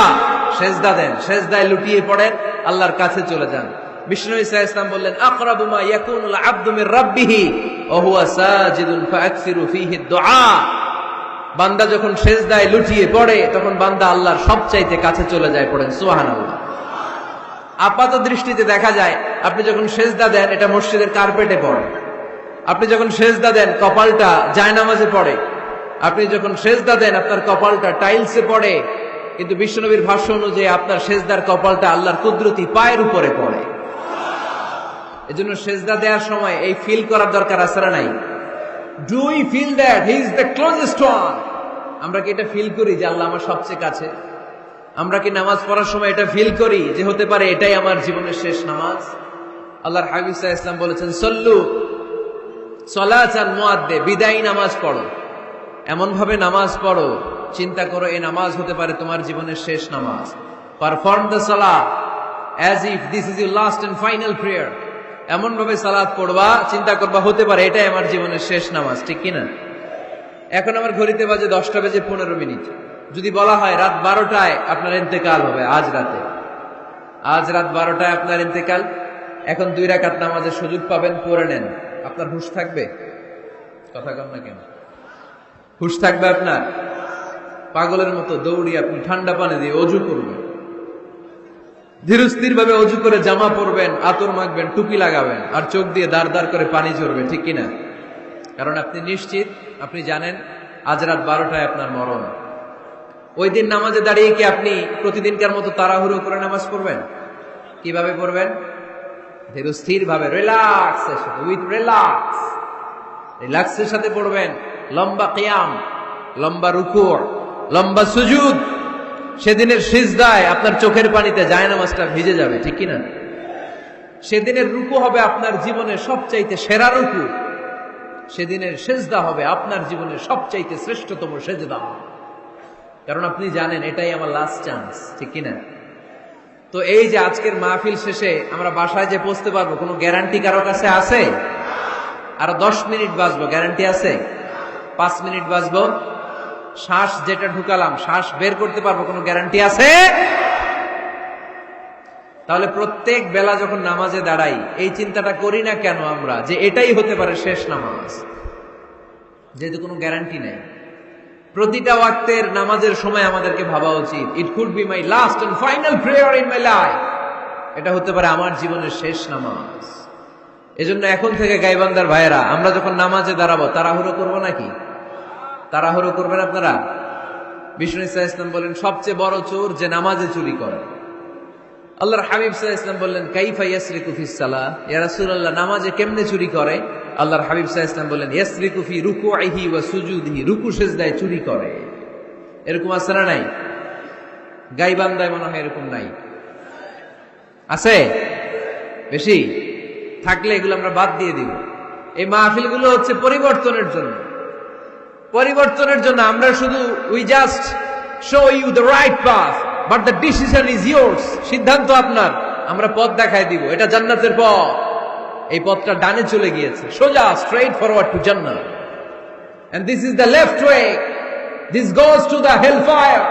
Speaker 1: সিজদা দেন। সিজদায় লুটিয়ে পড়েন, আল্লাহর কাছে চলে যান। বিষ্ণু ঈসা ইসলাম বললেন আকরাবু মা ইয়াকুনুল আবদু মির রাব্বিহি ওয়া হুয়া সাজিদুন ফাআকসিরু ফীহি দুআ। বান্দা যখন সিজদায় লুটিয়ে পড়ে, তখন বান্দা আল্লাহর সবচাইতে কাছে চলে যায়। পড়েন সুবহানাল্লাহ। আপাত দৃষ্টিতে দেখা যায় আপনি যখন সিজদা দেন, এটা মসজিদের কার্পেটে পড়ে। আপনি যখন সিজদা দেন, কপালটা জায়নামাজে পড়ে। আপনি যখন সিজদা দেন, আপনার কপালটা টাইলসে পড়ে। কিন্তু বিশ্বনবীর ভাষ্য অনুযায়ী আপনার সিজদার কপালটা আল্লাহর কুদরতি পায়ের উপরে পড়ে। এজন্য সিজদা দেওয়ার সময় এই ফিল করার দরকার আছে না নাই? Do we feel that he is the closest one? আমরা কি এটা ফিল করি যে আল্লাহ আমার সবচেয়ে কাছে? আমরা কি নামাজ পড়ার সময় এটা ফিল করি যে হতে পারে এটাই আমার জীবনের শেষ নামাজ? আল্লাহর হাবিব সাল্লাল্লাহু আলাইহি ওয়াসাল্লাম বলেছেন সল্লু সলাতান মুআদ্দে, বিদায়ী নামাজ পড়ো। এমন ভাবে নামাজ পড়ো, চিন্তা করো এই নামাজ হতে পারে তোমার জীবনের শেষ নামাজ। পারফর্ম দ্য সালাহ as if this is your last and final prayer. এমন ভাবে সালাত পড়বা, চিন্তা করবা হতে পারে এটাই আমার জীবনের শেষ নামাজ। ঠিক কিনা? এখন আমার ঘড়িতে বাজে 10:15। যদি বলা হয় রাত 12টায় আপনার ইন্তেকাল হবে, আজ রাত 12টায় আপনার ইন্তেকাল, এখন 2 রাকাত নামাজের সুযোগ পাবেন, পড়ে নেন, আপনার হুঁশ থাকবে? কথা কন না কেন? হুঁশ থাকবে আপনার? পাগলের মতো দৌড়ি আপনি ঠান্ডা পানি দিয়ে অজু করবেন, ধীরস্থির ভাবে অজু করে জামা পরবেন, আতর মাখবেন, টুপি লাগাবেন, আর চোখ দিয়ে দাঁড় দাঁড় করে পানি ঝরবে, ঠিক কিনা? কারণ আপনি নিশ্চিত, আপনি জানেন আজ রাত 12টায় আপনার মরণ। ওই দিন নামাজে দাঁড়িয়ে কি আপনি প্রতিদিনকার মতো তাড়াহুড়ো করে নামাজ পড়বেন? কিভাবে পড়বেন? ধীরস্থির ভাবে, রিল্যাক্সের সাথে পড়বেন। লম্বা কিয়াম, লম্বা রুকু, লম্বা সুজুদ। সেদিনের সিজদায় আপনার চোখের পানিতে জায়নামাজটা ভিজে যাবে, ঠিক কিনা? সেদিনের রুকু হবে আপনার জীবনের সবচাইতে সেরা রুকু, সেদিনের সেজদা হবে আপনার জীবনের সবচাইতে শ্রেষ্ঠতম সেজদা, কারণ আপনি জানেন এটাই আমার লাস্ট চান্স, ঠিক কিনা? তো এই যে আজকের মাহফিল শেষে আমরা বাসায় যে পৌঁছতে পারবো, কোনো গ্যারান্টি কারো কাছে আছে? আরো 10 মিনিট বাঁচবো, গ্যারান্টি আছে? 5 মিনিট বাঁচবো, শ্বাস যেটা ঢুকালাম শ্বাস বের করতে পারবো, কোনো গ্যারান্টি আছে? তাহলে প্রত্যেক বেলা যখন নামাজে দাঁড়াই এই চিন্তাটা করি না কেন আমরা, যে এটাই হতে পারে শেষ নামাজ, যেহেতু কোনো গ্যারান্টি নেই। প্রতিটা ওয়াক্তের নামাজের সময় আমাদেরকে ভাবা উচিত, it could be my last and final prayer in my life, এটা হতে পারে আমার জীবনের শেষ নামাজ। এজন্য এখন থেকে গাইবান্দার ভাইয়েরা, আমরা যখন নামাজে দাঁড়াবো তাড়াহুড়ো করবো নাকি? তাড়াহুড়ো করবেন আপনারা? বিষ্ণু ইসলাম বলেন সবচেয়ে বড় চোর যে নামাজে চুরি করে। আল্লাহর হাবিব সাল্লাল্লাহু আলাইহি ওয়াসাল্লাম বললেন কাইফা ইয়াসরিকু ফিস সালাহ, ইয়া রাসূলুল্লাহ নামাজে কেমনে চুরি করে? আল্লাহর হাবিব সাল্লাল্লাহু আলাইহি ওয়াসাল্লাম বললেন ইয়াসরিকু ফি রুকুইহি ওয়া সুজুদিহি, রুকু সিজদায় চুরি করে। এরকম আছে না নাই? গাইবান্দায় মনে হয় এরকম নাই, আছে বেশি? থাকলে এগুলো আমরা বাদ দিয়ে দিব। এই মাহফিলগুলো হচ্ছে পরিবর্তনের জন্য, আমরা শুধু we just show you the right path but the decision is yours, সিদ্ধান্ত আপনার, আমরা পথ দেখায় দিব, এটা জান্নাতের পথ, এই পথটা ডানে চলে গিয়েছে, সোজা স্ট্রেইট ফরওয়ার্ড টু জান্নাত, and this is the left way, this goes to the hell fire,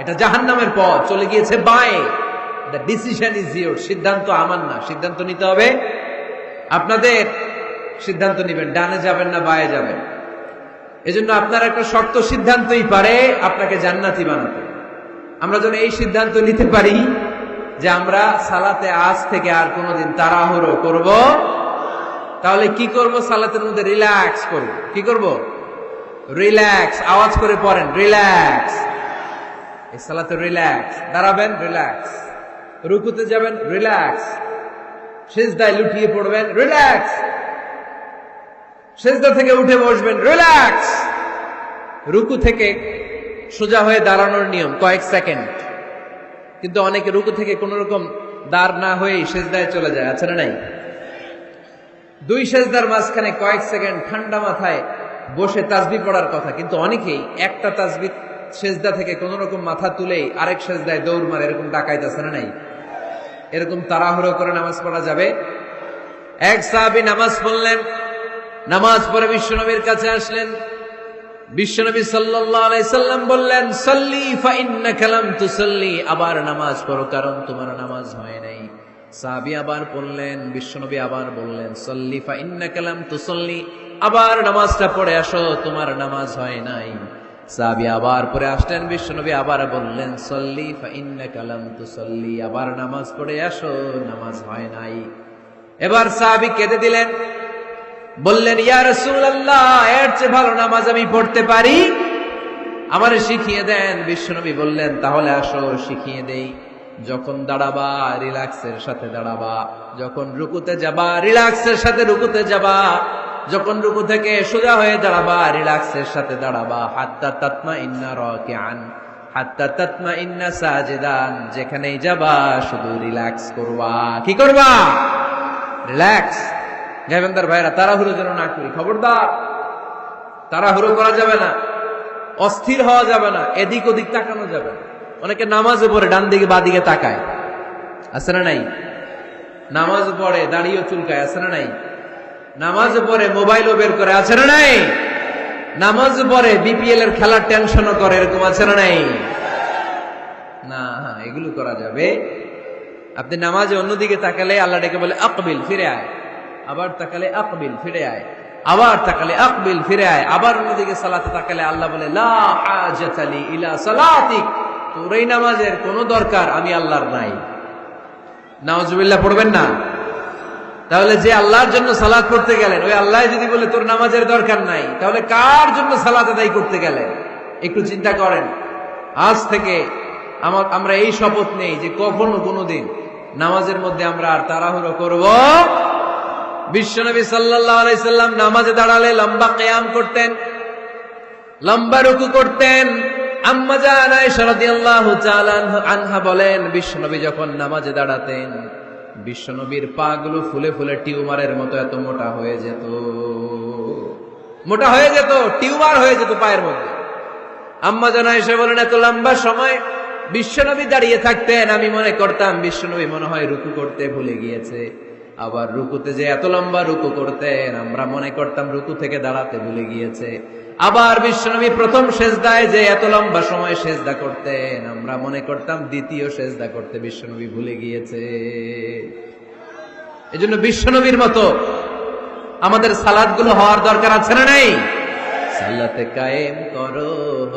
Speaker 1: এটা জাহান্নামের পথ, চলে গিয়েছে বাঁয়ে, দ্য ডিসিশন ইজ ইয়োর্স, সিদ্ধান্ত আমার না, সিদ্ধান্ত নিতে হবে আপনাদের, সিদ্ধান্ত নিবেন ডানে যাবেন না বাঁয়ে যাবেন। এজন্য আপনার একটা শক্ত সিদ্ধান্তই পারে আপনাকে জান্নাতি বানাতে। আমরা যেন এই সিদ্ধান্ত নিতে পারি যে আমরা সালাতে আজ থেকে আর কোনোদিন তাড়াহুড়ো করব। তাহলে কি করব? সালাতের মধ্যে রিল্যাক্স করব। কি করব? রিল্যাক্স, আওয়াজ করে পড়েন, রিল্যাক্স। এই সালাতে রিল্যাক্স, দাঁড়াবেন রিল্যাক্স, রুকুতে যাবেন রিল্যাক্স, সিজদায় লুটিয়ে পড়বেন রিল্যাক্স, সিজদা থেকে উঠে বসবেন রিল্যাক্স। রুকু থেকে সোজা হয়ে দাঁড়ানোর নিয়ম কয়েক সেকেন্ড, কিন্তু অনেকে রুকু থেকে কোন রকম দাঁড় না হয়ে সিজদায় চলে যায়, আছে না নাই? 2 সিজদার মাঝখানে কয়েক সেকেন্ড ঠান্ডা মাথায় বসে তাসবিহ পড়ার কথা, কিন্তু অনেকেই একটা তাসবিহ সিজদা থেকে কোন রকম মাথা তুলেই আরেক সিজদায় দৌড় মারে, এরকম ডাকাইত আছে না নাই? এরকম তাড়াহুড়ো করে নামাজ পড়া যাবে? এক সাহাবী নামাজ পড়লেন, নামাজ পড়ে বিশ্বনবীর কাছে আসলেন, বিশ্বনবী সাল্লাল্লাহু আলাইহি সাল্লাম বললেন সাল্লি ফা ইন্নাকা লাম তুসাল্লি, আবার নামাজ পড়ো কারণ তোমার নামাজ হয় নাই। সাহাবী আবার পড়লেন, বিশ্বনবী আবার বললেন সাল্লি ফা ইন্নাকা লাম তুসাল্লি, আবার নামাজটা পড়ে আসো তোমার নামাজ হয় নাই। সাহাবী আবার পড়ে আসলেন, বিশ্বনবী আবার বললেন সাল্লি ফা ইন্নাকা লাম তুসাল্লি, আবার নামাজ পড়ে আসো নামাজ হয় নাই। এবার সাহাবী কেঁদে দিলেন, বললেন ইয়া রাসূলুল্লাহ এর চেয়ে ভালো নামাজ আমি পড়তে পারি, আমারে শিখিয়ে দেন। বিশ্বনবী বললেন তাহলে আসো শিখিয়ে দেই। যখন দাঁড়াবা রিল্যাক্সের সাথে দাঁড়াবা, যখন রুকুতে যাবা রিল্যাক্সের সাথে রুকুতে যাবা, যখন রুকু থেকে সোজা হয়ে দাঁড়াবা রিল্যাক্সের সাথে দাঁড়াবা। হাত্তা তাতমাইন্না রাকিআন হাত্তা তাতমাইন্না সাজিদান, যেখানেই যাবা শুধু রিল্যাক্স করবা। কি করবা? রিল্যাক্স। গাইবান্দার ভাইরা তাড়াহুড়ো যেন না করি, খবরদার, তাড়াহুড়ো করা যাবে না, অস্থির হওয়া যাবে না, এদিক ওদিক তাকানো যাবে না। অনেকে নামাজে পড়ে ডান দিকে বা দিকে তাকায়, আছে না নাই? নামাজ পড়ে দাঁড়িয়ে চুলকায়, আছে না নাই? নামাজ পড়ে মোবাইলও বের করে, আছে না নাই? নামাজ পড়ে বিপিএল এর খেলার টেনশনও করে, এরকম আছে না নাই? না, এগুলো করা যাবে। আপনি নামাজে অন্যদিকে তাকালে আল্লাহ ডেকে বলে আকবিল, ফিরে আয়। আবার তাকালে আকবিল, ফিরে আয়। আবার তাকালে আকবিল, ফিরে আয়। আবার অন্যদিকে সালাতে তাকালে আল্লাহ বলে লা হাজাতা লি ইলা সালাতিক, তোর এই নামাজের কোনো দরকার আমি আল্লাহর নাই। নাউজুবিল্লাহ পড়বেন না? তাহলে যে আল্লাহর জন্য সালাত পড়তে গেলেন, ওই আল্লাহ যদি বলে তোর নামাজের দরকার নাই, তাহলে কার জন্য সালাত আদায় করতে গেলেন? একটু চিন্তা করেন। আজ থেকে আমরা এই শপথ নেই যে কখনো কোনোদিন নামাজের মধ্যে আমরা আর তাড়াহুড়ো করব। বিশ্বনবী সাল্লাল্লাহু আলাইহি সাল্লাম নামাজে দাঁড়ালে লম্বা কিয়াম করতেন, লম্বা রুকু করতেন। আম্মা জান আয়েশা রাদিয়াল্লাহু তাআলা আনহা বলেন, বিশ্বনবী যখন নামাজে দাঁড়াতেন, বিশ্বনবীর পা গুলো ফুলে ফুলে টিউমারের মতো এত মোটা হয়ে যেত, মোটা হয়ে যেত, টিউমার হয়ে যেত পায়ের মধ্যে। আম্মা জান আয়েশা বলেন, এত লম্বা সময় বিশ্বনবী দাঁড়িয়ে থাকতেন, আমি মনে করতাম বিশ্বনবী মনে হয় রুকু করতে ভুলে গিয়েছে। আবার রুকুতে যে এত লম্বা রুকু করতেন, আমরা মনে করতাম রুকু থেকে দাঁড়াতে ভুলে গিয়েছে। আবার বিশ্বনবী প্রথম সেজদায় যে এত লম্বা সময় সেজদা করতেন, আমরা মনে করতাম দ্বিতীয় সেজদা করতে বিশ্বনবী ভুলে গিয়েছে। এজন্য বিশ্বনবীর মতো আমাদের সালাতগুলো হওয়ার দরকার আছে না নাই? সালাতে কায়েম করো,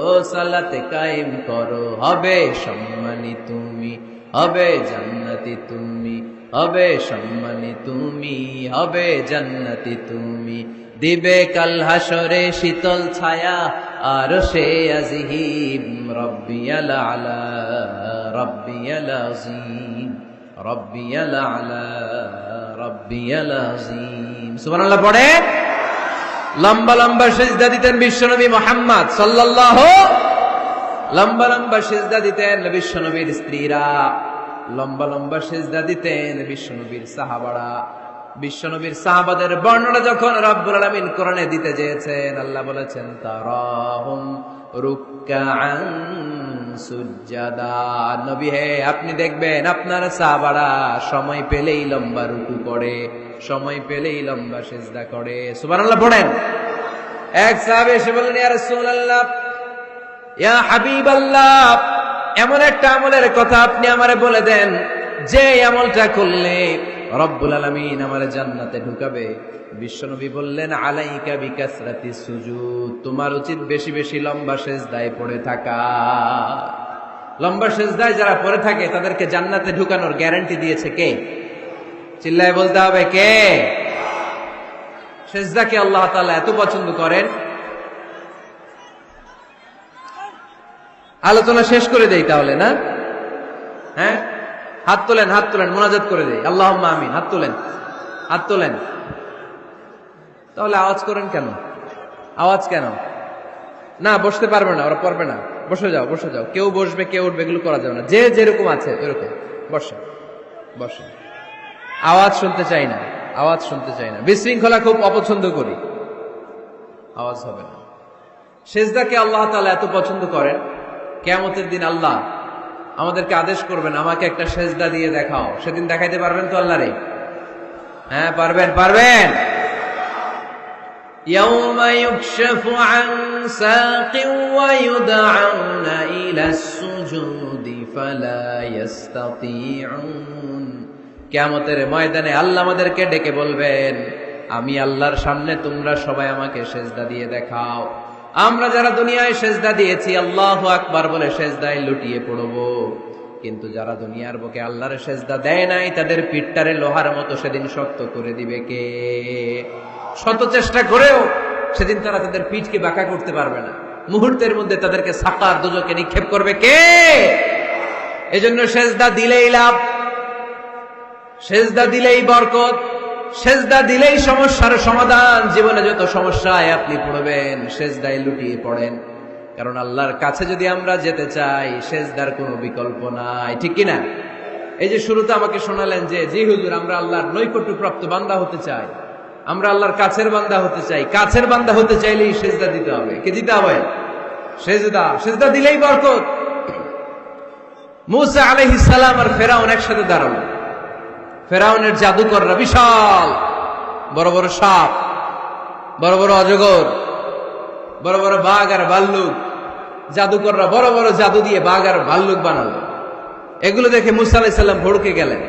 Speaker 1: ও সালাতে কায়েম করো, হবে সম্মানী তুমি, হবে জান্নাতি তুমি, হবে সম্মানী তুমি, হবে জান্নাতি তুমি। দিবে কাল হাসরে শীতল ছায়া আরশে আজিম, রব্বিয়াল আলা, রব্বিয়াল আযীম, রব্বিয়াল আলা, রব্বিয়াল আযীম। সুবহানাল্লাহ পড়ে। লম্বা লম্বা সিজদা দিতেন বিশ্বনবী মুহাম্মদ সাল্লাল্লাহু, লম্বা লম্বা সিজদা দিতেন বিশ্বনবীর স্ত্রীরা, লম্বা লম্বা সিজদা দিতেন বিশ্বনবীর সাহাবারা। বিশ্বনবীর সাহাবাদের বর্ণনা যখন রব্বুল আলামিন কোরআনে দিতে চেয়েছেন, আল্লাহ বলেছেন তারাহুম রুকআন সুজদা। নবী হে, আপনি দেখবেন আপনার সাহাবারা সময় পেলেই লম্বা রুকু করে, সময় পেলেই লম্বা সিজদা করে। সুবহানাল্লাহ পড়েন। এক সাহাবী এসে বললেন, ইয়া রাসূলুল্লাহ, ইয়া হাবিবাল্লাহ, এমন একটা আমলের কথা আপনি আমারে বলে দেন যে আমলটা করলে রব্বুল আলামিন আমারে জান্নাতে ঢুকাবে। বিশ্বনবী বললেন, আলাইকা বিকাসরাতি সুজুদ, তোমার উচিত বেশি বেশি লম্বা সিজদায় পড়ে থাকা। লম্বা সিজদায় যারা পড়ে থাকে তাদেরকে জান্নাতে ঢুকানোর গ্যারান্টি দিয়েছে কে? চিল্লায় বলতে হবে কে? সিজদাকে আল্লাহ তাআলা এত পছন্দ করেন। আলোচনা শেষ করে দেই তাহলে, না? হ্যাঁ, হাত তোলেন, হাত তোলেন, মুনাজাত করে দেই। আল্লাহুম্মা আমিন। হাত তোলেন, হাত তোলেন। তাহলে আওয়াজ করেন কেন? আওয়াজ কেন? না, বসতে পারবে না, ওরা পড়বে না। বসে যাও, বসে যাও। কেউ বসবে, কেউ উঠবে, এগুলো করা যাবে না। যে যেরকম আছে এরকম বসে, বসে। আওয়াজ শুনতে চাই না, আওয়াজ শুনতে চাই না। বিশৃঙ্খলা খুব অপছন্দ করি, আওয়াজ হবে না। সিজদাকে আল্লাহ তাআলা এত পছন্দ করেন, কিয়ামতের দিন আল্লাহ আমাদেরকে আদেশ করবেন, আমাকে একটা সিজদা দিয়ে দেখাও। সেদিন দেখাইতে পারবেন তো আল্লাহরে? হ্যাঁ, পারবেন, পারবেন। ইয়াউমা ইউকশাফু আন সাকিন ওয়া ইউদআউনা ইলাস সুজুদি ফালা ইস্তাতিউন। কিয়ামতের ময়দানে আল্লাহ আমাদেরকে ডেকে বলবেন, আমি আল্লাহর সামনে তোমরা সবাই আমাকে সিজদা দিয়ে দেখাও। আমরা যারা দুনিয়ায় সিজদা দিয়েছি আল্লাহু আকবার বলে সিজদায় লুটিয়ে পড়ব, কিন্তু যারা দুনিয়ার বুকে আল্লাহর সিজদা দেয় নাই তাদের পিঠটারে লোহার মতো সেদিন শক্ত করে দিবে কে? শত চেষ্টা করেও সেদিন তারা তাদের পিঠকে বাঁকা করতে পারবে না। মুহূর্তের মধ্যে তাদেরকে সাকার দোজকে নিক্ষেপ করবে কে? এজন্য সিজদা দিলেই লাভ, সিজদা দিলেই বরকত, সিজদা দিলেই সমস্যার সমাধান। জীবনে যত সমস্যায় আপনি পড়বেন সিজদায় লুটিয়ে পড়েন, কারণ আল্লাহর কাছে যদি আমরা যেতে চাই সিজদার কোনো বিকল্প নাই, ঠিক কি না? এই যে শুরুতে আমাকে শোনালেন যে জি হুজুর, আমরা আল্লাহর নৈকট্যপ্রাপ্ত বান্দা হতে চাই, আমরা আল্লাহর কাছের বান্দা হতে চাই। কাছের বান্দা হতে চাইলেই সিজদা দিতে হবে। কে দিতে হবে? সিজদা। সিজদা দিলেই বরকত। মূসা আলাইহিস সালাম আর ফেরাউন একসাথে দাঁড়ালো। ফেরাউনের জাদুকররা বিশাল বড় বড় সাপ, বড় বড় অজগর, বড় বড় বাঘ আর ভাল্লুক, জাদুকররা বড় বড় জাদু দিয়ে বাঘ আর ভাল্লুক বানালো। এগুলো দেখে মুসা আলাইহিস সালাম ভড়কে গেলেন,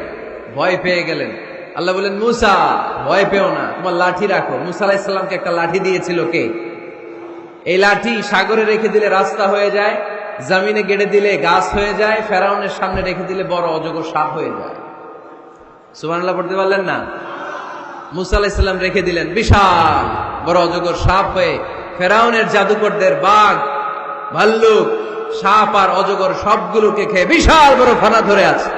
Speaker 1: ভয় পেয়ে গেলেন। আল্লাহ বলেন, মুসা ভয় পেও না, তোমার লাঠি রাখো। মুসা আলাইহিস সালামকে একটা লাঠি দিয়েছিল কে? এই লাঠি সাগরে রেখে দিলে রাস্তা হয়ে যায়, জমিনে গেড়ে দিলে গাছ হয়ে যায়, ফেরাউনের সামনে রেখে দিলে বড় অজগর সাপ হয়ে যায়। সুবহানাল্লাহ পড়তে পারলেন না? মুসা আলাইহিস সালাম রেখে দিলেন, বিশাল বড় অজগর সাপ হয়ে ফেরাউনের জাদুকরদের বাঘ, ভাল্লুক, সাপ আর অজগর সবগুলোকে খেয়ে বিশাল বড় ফানা ধরে আছে।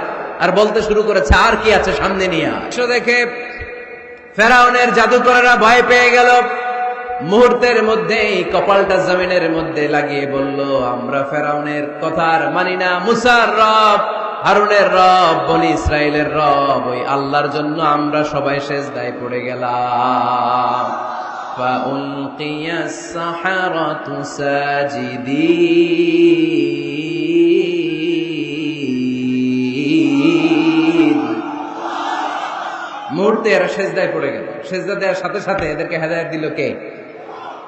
Speaker 1: আর বলতে শুরু করেছে, আর কি আছে সামনে নিয়ে। দেখে ফেরাউনের জাদুকরেরা ভয় পেয়ে গেল। মুহূর্তের মধ্যেই কপালটা জমিনের মধ্যে লাগিয়ে বলল, আমরা ফেরাউনের কথা আর মানি না। মুসার রব, হারুনের রব, বনি ইসরাইলের রব, ওই আল্লাহর জন্য আমরা সবাই সেজদায় পড়ে গেলাম। ফাউলকিয়াস সাহারাতু সাজিদিন। মুহূর্তে এরা সেজদায় পড়ে গেল। সেজদা দেওয়ার সাথে সাথে এদেরকে হেদায়েত দিল কে?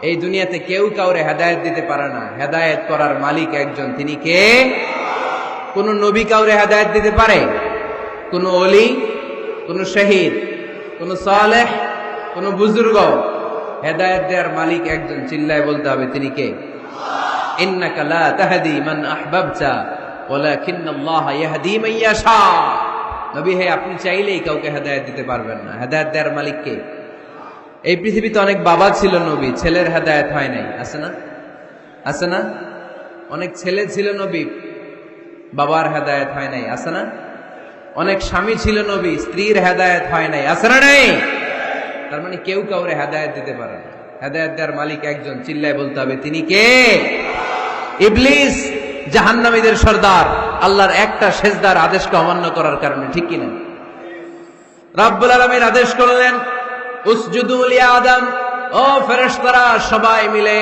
Speaker 1: এই দুনিয়াতে কেউ কাউরে হেদায়েত দিতে পারে না, হেদায়েত করার মালিক একজন, তিনি কে? কোন নবী কাউরে হেদায়েত দিতে পারে? কোন ওলি, কোন শহীদ, কোন সালেহ, কোন বুজুর্গ? হেদায়েত দেওয়ার মালিক একজন, চিল্লায় বলতে হবে তিনি কে? ইন্নাকা লা তাহদি মান আহবাবতা ওয়ালাকিন্নাল্লাহা ইয়াহদি মান ইয়াশা। নবী হে, আপনি চাইলেই কাউকে হেদায়েত দিতে পারবেন না, হেদায়েত দেওয়ার মালিক কে? এই পৃথিবীতে অনেক বাবা ছিল নবী, ছেলের হেদায়েত হয় নাই, আছে না? আছে না? অনেক ছেলে ছিল নবী, বাবার হেদায়েত হয় নাই, আছে না? অনেক স্বামী ছিল নবী, স্ত্রীর হেদায়েত হয় নাই, আছে না? নাই। তার মানে কেউ কাউরে হেদায়েত দিতে পারে না, হেদায়েত দেওয়ার মালিক একজন, চিল্লায় বলতে হবে তিনি কে? ইবলিস জাহান্নামীদের সর্দার, আল্লাহর একটা সেজদার আদেশকে অমান্য করার কারণে, ঠিক কিনা? রাব্বুল আলামিন আদেশ করলেন, উসজুদু লি আদম, ও ফেরেশতারা সবাই মিলে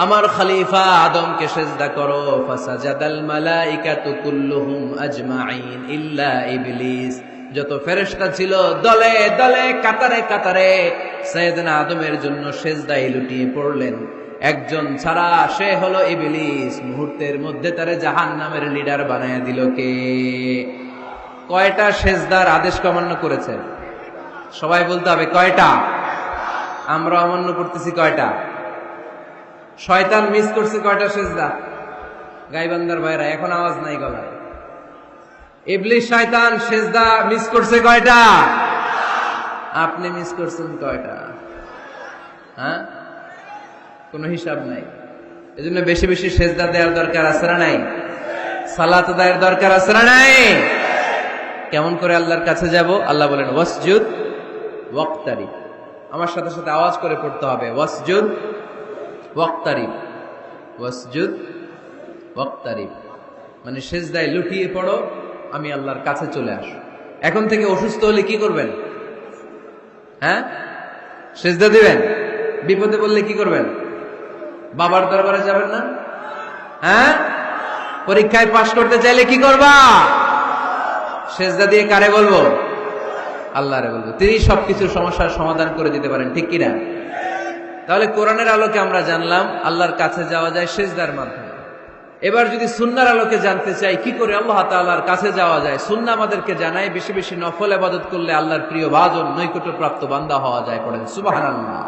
Speaker 1: আমার খলিফা আদমকে সেজদা করো। ফাসাজাদাল মালাইকাতু কুল্লুহুম আজমাইন ইল্লা ইবলিস। যত ফেরেশতা ছিল দলে দলে, কাতারে কাতারে সাইয়েদনা আদমের জন্য সেজদায় লুটিয়ে পড়লেন। একজন ছাড়া, সে হলো ইবলিস। মুহূর্তের মধ্যে তারে জাহান্নামের লিডার বানায়া দিল কে? কয়টা সেজদার আদেশ অমান্য করেছে? সবাই বলতে হবে কয়টা? আমরা অমান্য করতেছি কয়টা? শয়তান মিস করছে কয়টা সেজদা? গাইবান্দার ভাইরা এখন আওয়াজ নাই গলায়। ইবলিস শয়তান সেজদা মিস করছে কয়টা? আপনি মিস করছেন কয়টা? হ্যাঁ, কোনো হিসাব নাই। এজন্য বেশি বেশি সেজদা দেওয়ার দরকার আছে না নাই? সালাত আদায়ের দরকার আছে না নাই? কেমন করে আল্লাহর কাছে যাব? আল্লাহ বলেন, ওয়াসজুদ ওয়াক্তারিব। আমার সাথে সাথে আওয়াজ করে পড়তে হবে, ওয়াসজুদ ওয়াক্তারিব, ওয়াসজুদ ওয়াক্তারিব। মানে সেজদায় লুটিয়ে পড়ো, আমি আল্লাহর কাছে চলে আসো। এখন থেকে অসুস্থ হলে কি করবেন? হ্যাঁ, সেজদা দিবেন। বিপদে পড়লে কি করবেন? বাবার দরবারে যাবেন না? হ্যাঁ, পরীক্ষায় পাশ করতে চাইলে কি করবা? সেজদা দিয়ে কারে বলবো? আল্লাহরে বলবো। তিনি সবকিছুর সমস্যার সমাধান করে দিতে পারেন, ঠিক কিনা? তাহলে কোরআনের আলোকে আমরা জানলাম আল্লাহর কাছে যাওয়া যায় সেজদার মাধ্যমে। এবার যদি সুন্নাহর আলোকে জানতে চাই কি করে আল্লাহ তাআলার কাছে যাওয়া যায়, সুন্নাহ আমাদেরকে জানায় বেশি বেশি নফল ইবাদত করলে আল্লাহর প্রিয় ভাজন, নৈকট্যপ্রাপ্ত বান্দা হওয়া যায়। পড়েন সুবহানাল্লাহ।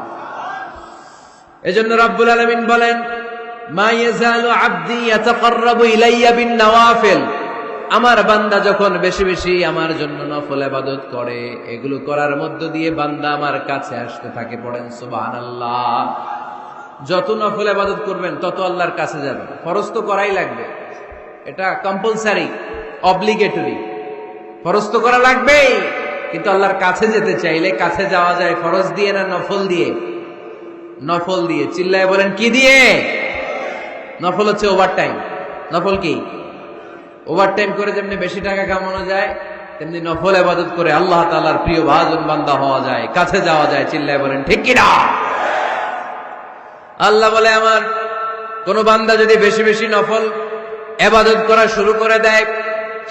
Speaker 1: এজন্য রাব্বুল আলামিন বলেন, মা ইয়াজালু আবদি ইয়াতাকাররাবু ইলাইয়া বিন নওয়াফিল। আমার বান্দা যখন বেশি বেশি আমার জন্য নফল ইবাদত করে, এগুলো করার মধ্য দিয়ে বান্দা আমার কাছে আসতে থাকে। পড়েন সুবহানাল্লাহ। যত নফল ইবাদত করবেন তত আল্লাহর কাছে যাবেন। ফরজ তো করাই লাগবে, এটা কম্পালসারি, অব্লিগেটরি। ফরজ তো করা লাগবেই, কিন্তু আল্লাহর কাছে যেতে চাইলে কাছে যাওয়া যায় ফরজ দিয়ে না নফল দিয়ে? নফল দিয়ে। চিল্লায় বলেন কি দিয়ে? নফল হচ্ছে ওভারটাইম। নফল কি? ওভারটাইম করে যেমনি বেশি টাকা কামানো যায়, তেমনি নফল ইবাদত করে আল্লাহ তাআলার প্রিয় ভাজন বান্দা হওয়া যায়, কাছে যাওয়া যায়। চিল্লায় বলেন ঠিক কিনা? আল্লাহ বলে, আমার কোন বান্দা যদি বেশি বেশি নফল ইবাদত করা শুরু করে দেয়,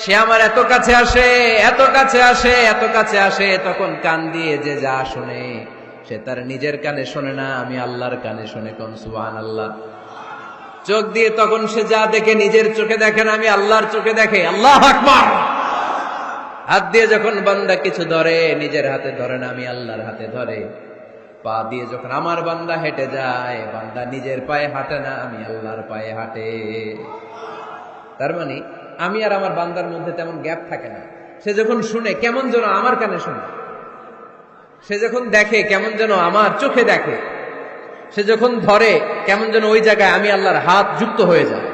Speaker 1: সে আমার এত কাছে আসে, এত কাছে আসে, এত কাছে আসে, তখন কান দিয়ে যে যা শুনে সে তার নিজের কানে শোনে না, আমি আল্লাহর কানে শোনে। কোন সুবহানাল্লাহ। চোখ দিয়ে তখন সে যা দেখে নিজের চোখে দেখে না, আমি আল্লাহর চোখে দেখে। আল্লাহু আকবার। হাত দিয়ে যখন বান্দা কিছু ধরে, নিজের হাতে ধরে না, আমি আল্লাহর হাতে ধরে। পা দিয়ে যখন আমার বান্দা হেঁটে যায়, বান্দা নিজের পায়ে হাঁটে না, আমি আল্লাহর পায়ে হাঁটে। তার মানে আমি আর আমার বান্দার মধ্যে তেমন গ্যাপ থাকে না। সে যখন শুনে কেমন যেন আমার কানে শুনে, সে যখন দেখে কেমন যেন আমার চোখে দেখে, সে যখন ধরে কেমন যেন ওই জায়গায় আমি আল্লাহর হাত যুক্ত হয়ে যায়।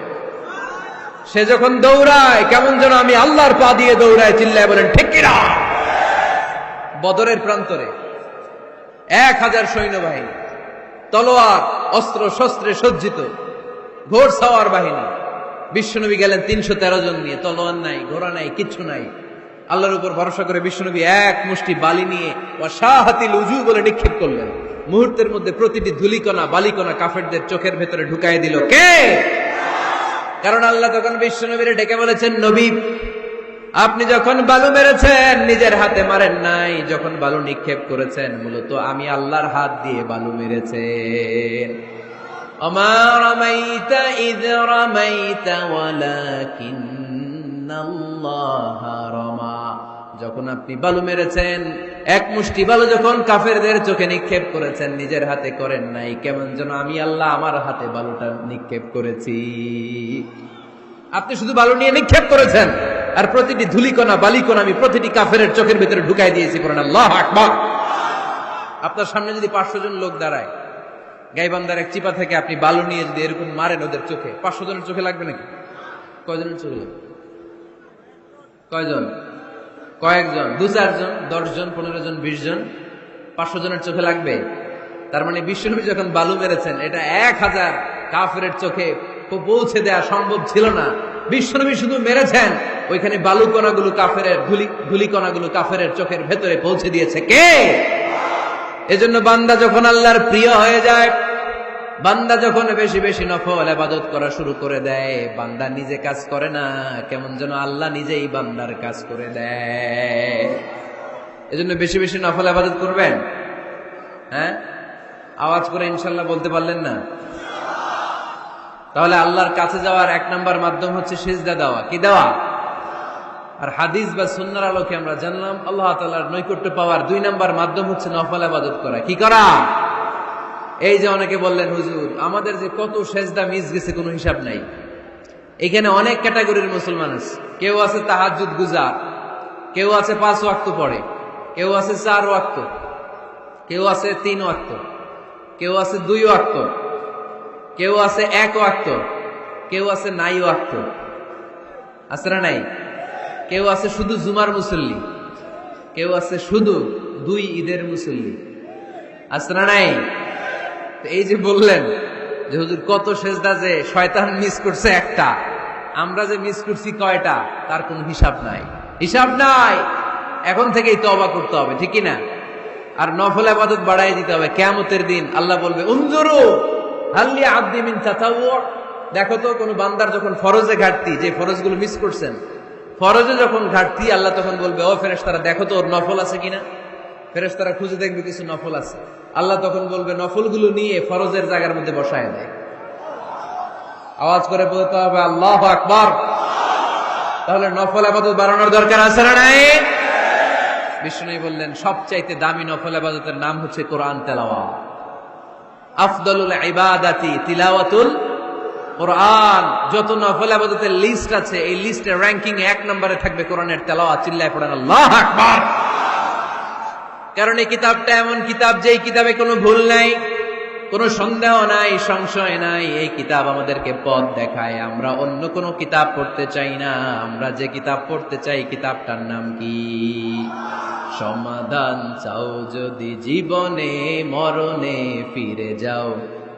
Speaker 1: সে যখন দৌড়ায় কেমন যেন আমি আল্লাহর পা দিয়ে দৌড়ায়। চিল্লায় বলেন ঠিক কিনা? বদরের প্রান্তরে 1000 সৈন্যবাহিনী, তলোয়ার অস্ত্র শস্ত্রে সজ্জিত, ঘোড়সাওয়ার বাহিনী। বিশ্বনবী গেলেন 313 জন নিয়ে, তলোয়ার নাই, ঘোড়া নাই, কিচ্ছু নাই। আল্লাহর উপর ভরসা করে বিশ্বনবী এক মুষ্টি বালি নিয়ে ওয়াশাহাতিল উজু বলে নিক্ষেপ করলেন। মুহূর্তের মধ্যে প্রতিটি ধুলিকণা বালিকণা কাফেরদের চোখের ভেতরে ঢুকাই দিল কে? কারণ আল্লাহ তখন বিশ্বনবীরে ডেকে বলেছেন, নবী আপনি যখন বালু মেরেছেন নিজের হাতে মারেন নাই, যখন বালু নিক্ষেপ করেছেন মূলত আমি আল্লাহর হাত দিয়ে বালু মেরেছেন। ওমা রামাইতা ইয রামাইতা ওয়ালাকিন্নাল্লাহা রামা। যখন আপনি বালু মেরেছেন, এক মুষ্টি বালু যখন কাফেরদের চোখে নিক্ষেপ করেছেন, নিজের হাতে করেন নাই, কেমন যেন আমি আল্লাহ আমার হাতে বালুটা নিক্ষেপ করেছি। আপনি শুধু বালু নিয়ে নিক্ষেপ করেছেন, আর প্রতিটি ধুলিকণা বালিকণা আমি প্রতিটি কাফেরের চোখের ভিতরে ঢুকাই দিয়েছি। করেন আল্লাহু আকবার। আপনার সামনে যদি 500 জন লোক দাঁড়ায়, গাইবান্ধার এক চিপা থেকে আপনি বালু নিয়ে যদি এরকম মারেন ওদের চোখে, 500 জনের চোখে লাগবে নাকি? কয়জনের চোখে লাগবে? কয়জন? কয়েকজন, 2-4 জন, 10 জন, 15 জন, 20 জন, 500 জনের চোখে লাগবে। তার মানে বিশ্বনবী যখন বালু মেরেছেন, এটা 1000 কাফেরের চোখে পৌঁছে দেওয়া সম্ভব ছিল না। বিশ্বনবী শুধু মেরেছেন, ওইখানে বালু কণাগুলো কাফেরের ধুলি কণাগুলো কাফেরের চোখের ভেতরে পৌঁছে দিয়েছে কে? এজন্য বান্দা যখন আল্লাহর প্রিয় হয়ে যায়, বান্দা যখন বেশি বেশি নফল ইবাদত করা শুরু করে দেয়, বান্দা নিজে কাজ করে না, কেমন যেন আল্লাহ নিজেই বান্দার কাজ করে দেয়। এজন্য বেশি বেশি নফল ইবাদত করবেন। হ্যাঁ, আওয়াজ করে ইনশাআল্লাহ বলতে পারলেন না? তাহলে আল্লাহর কাছে যাওয়ার 1 নাম্বার মাধ্যম হচ্ছে সিজদা দেওয়া। কি দেওয়া? আর হাদিস বা সুন্নাহর আলোকে আমরা জানলাম আল্লাহ তাআলার নৈকট্য পাওয়ার 2 নাম্বার মাধ্যম হচ্ছে নফল ইবাদত করা। কি করা? এই যে অনেকে বললেন হুজুর আমাদের যে কত সেজদা মিস গেছে কোনো হিসাব নাই। এখানে অনেক ক্যাটাগরির মুসলমান আছে। কেউ আছে তাহাজ্জুদ গুজার, কেউ আছে 5 ওয়াক্ত পড়ে, কেউ আছে 4 ওয়াক্ত, কেউ আছে 3 ওয়াক্ত, কেউ আছে 2 ওয়াক্ত, কেউ আছে 1 ওয়াক্ত, কেউ আছে নাই ওয়াক্ত। আছে না নাই? কেউ আছে শুধু জুমার মুসল্লি, কেউ আছে শুধু 2 ঈদের মুসল্লি। আছে না নাই? এই যে বললেন যে হুজুর কত সেজদা যে শয়তান মিস করছে একটা, আমরা যে মিস করছি কয়টা তার কোনো হিসাব নাই। হিসাব নাই। এখন থেকেই তওবা করতে হবে, ঠিক কি না? আর নফল ইবাদত বাড়াই দিতে হবে। কিয়ামতের দিন আল্লাহ বলবে উনজুরু হাল লি আবদি মিন তাতাওয়ু। দেখো তো কোন বান্দার যখন ফরজে ঘাটতি, যে ফরজগুলো মিস করছেন, ফরজে যখন ঘাটতি, আল্লাহ তখন বলবে ও ফেরেশতারা দেখো তো ওর নফল আছে কিনা। ফেরেশতারা খুঁজে দেখবে কিছু নফল আছে। আল্লাহ তখন বলবে নফলগুলো নিয়ে ফরজের জায়গার মধ্যে বসায় দেয়। আওয়াজ করে বলতে হবে আল্লাহু আকবার। তাহলে নফল ইবাদত বাড়ানোর দরকার আছে না নাই? বিষ্ণু বললেন সবচাইতে দামি নফল ইবাদতের নাম হচ্ছে কোরআন তেলাওয়াত। আফদলুল ইবাদাতি তিলাওয়াতুল কোরআন। যত নফল ইবাদতের লিস্ট আছে, এই লিস্টের র‍্যাঙ্কিং এ 1 নম্বরে থাকবে কোরআনের তেলাওয়াত। চিল্লায় পড়েন আল্লাহু আকবার। কারণ এই কিতাবটা এমন কিতাব, যেই কিতাবে কোনো ভুল নাই, কোনো সন্দেহ নাই, সংশয় নাই। এই কিতাব আমাদেরকে পথ দেখায়। আমরা অন্য কোনো কিতাব পড়তে চাই না। আমরা যে কিতাব পড়তে চাই, কিতাবটার নাম কি? সমাধান চাও যদি জীবনে, মরণে ফিরে যাও,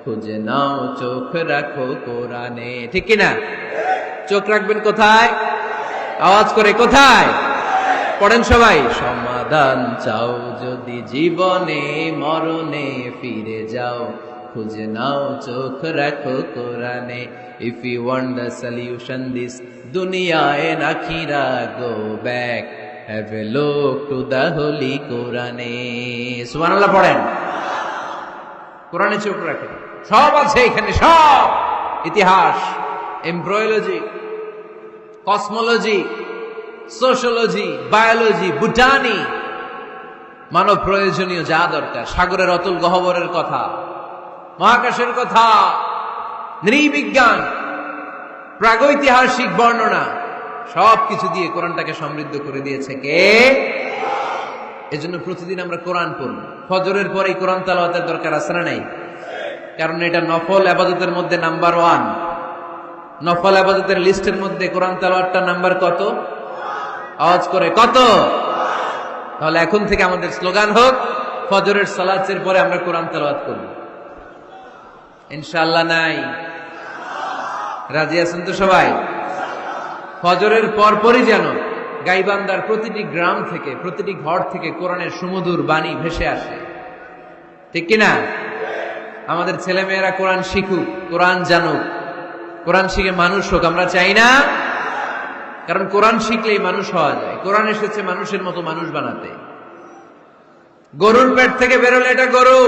Speaker 1: খুঁজে নাও চোখ রাখো কোরআনে। ঠিক কিনা? চোখ রাখবেন কোথায়? আওয়াজ করে কোথায়? পড়েন সবাই। সমাধান চাও যদি জীবনে, মরণে ফিরে যাও, খুঁজে নাও চোখ রাখো কোরআনে। If you want the solution this dunya and akhirah, go back, have a look to the holy Quran. সুবহানাল্লাহ পড়েন। কোরআনে চোখ রাখেন, সব আছে এখানে, সব ইতিহাস, embryology, cosmology, sociology, biology, botany, মানব প্রয়োজনীয় যা দরকার, সাগরের অতুল গহ্বরের কথা, মহাকাশের কথা, নৃবিজ্ঞান, প্রাগৈতিহাসিক বর্ণনা, সবকিছু দিয়ে কোরআনটাকে সমৃদ্ধ করে দিয়েছে কে? এজন্য প্রতিদিন আমরা কোরআন পড়ব। ফজরের পরেই কোরআন তেলাওয়াতের দরকার আছে না নাই? কারণ এটা নফল ইবাদতের মধ্যে নাম্বার 1। নফল ইবাদতের লিস্টের মধ্যে কোরআন তেলাওয়াতটা নাম্বার কত? আওয়াজ করে কত? তাহলে এখন থেকে আমাদের স্লোগান হোক, ফজরের সালাতের পরে আমরা কোরআন তেলাওয়াত করব। ইনশাআল্লাহ নাই? রাজি আছেন তো সবাই? ফজরের পরপরই যেন গাইবান্ধার প্রতিটি গ্রাম থেকে, প্রতিটি ঘর থেকে কোরআনের সুমধুর বাণী ভেসে আসে, ঠিক কিনা? আমাদের ছেলে মেয়েরা কোরআন শিখুক, কোরআন জানুক, কোরআন শিখে মানুষ হোক, আমরা চাই না? কারণ কোরআন শিখলেই মানুষ হওয়া যায়। কোরআন এসেছে মানুষের মতো মানুষ বানাতে। গরুর পেট থেকে বেরোলে এটা গরু,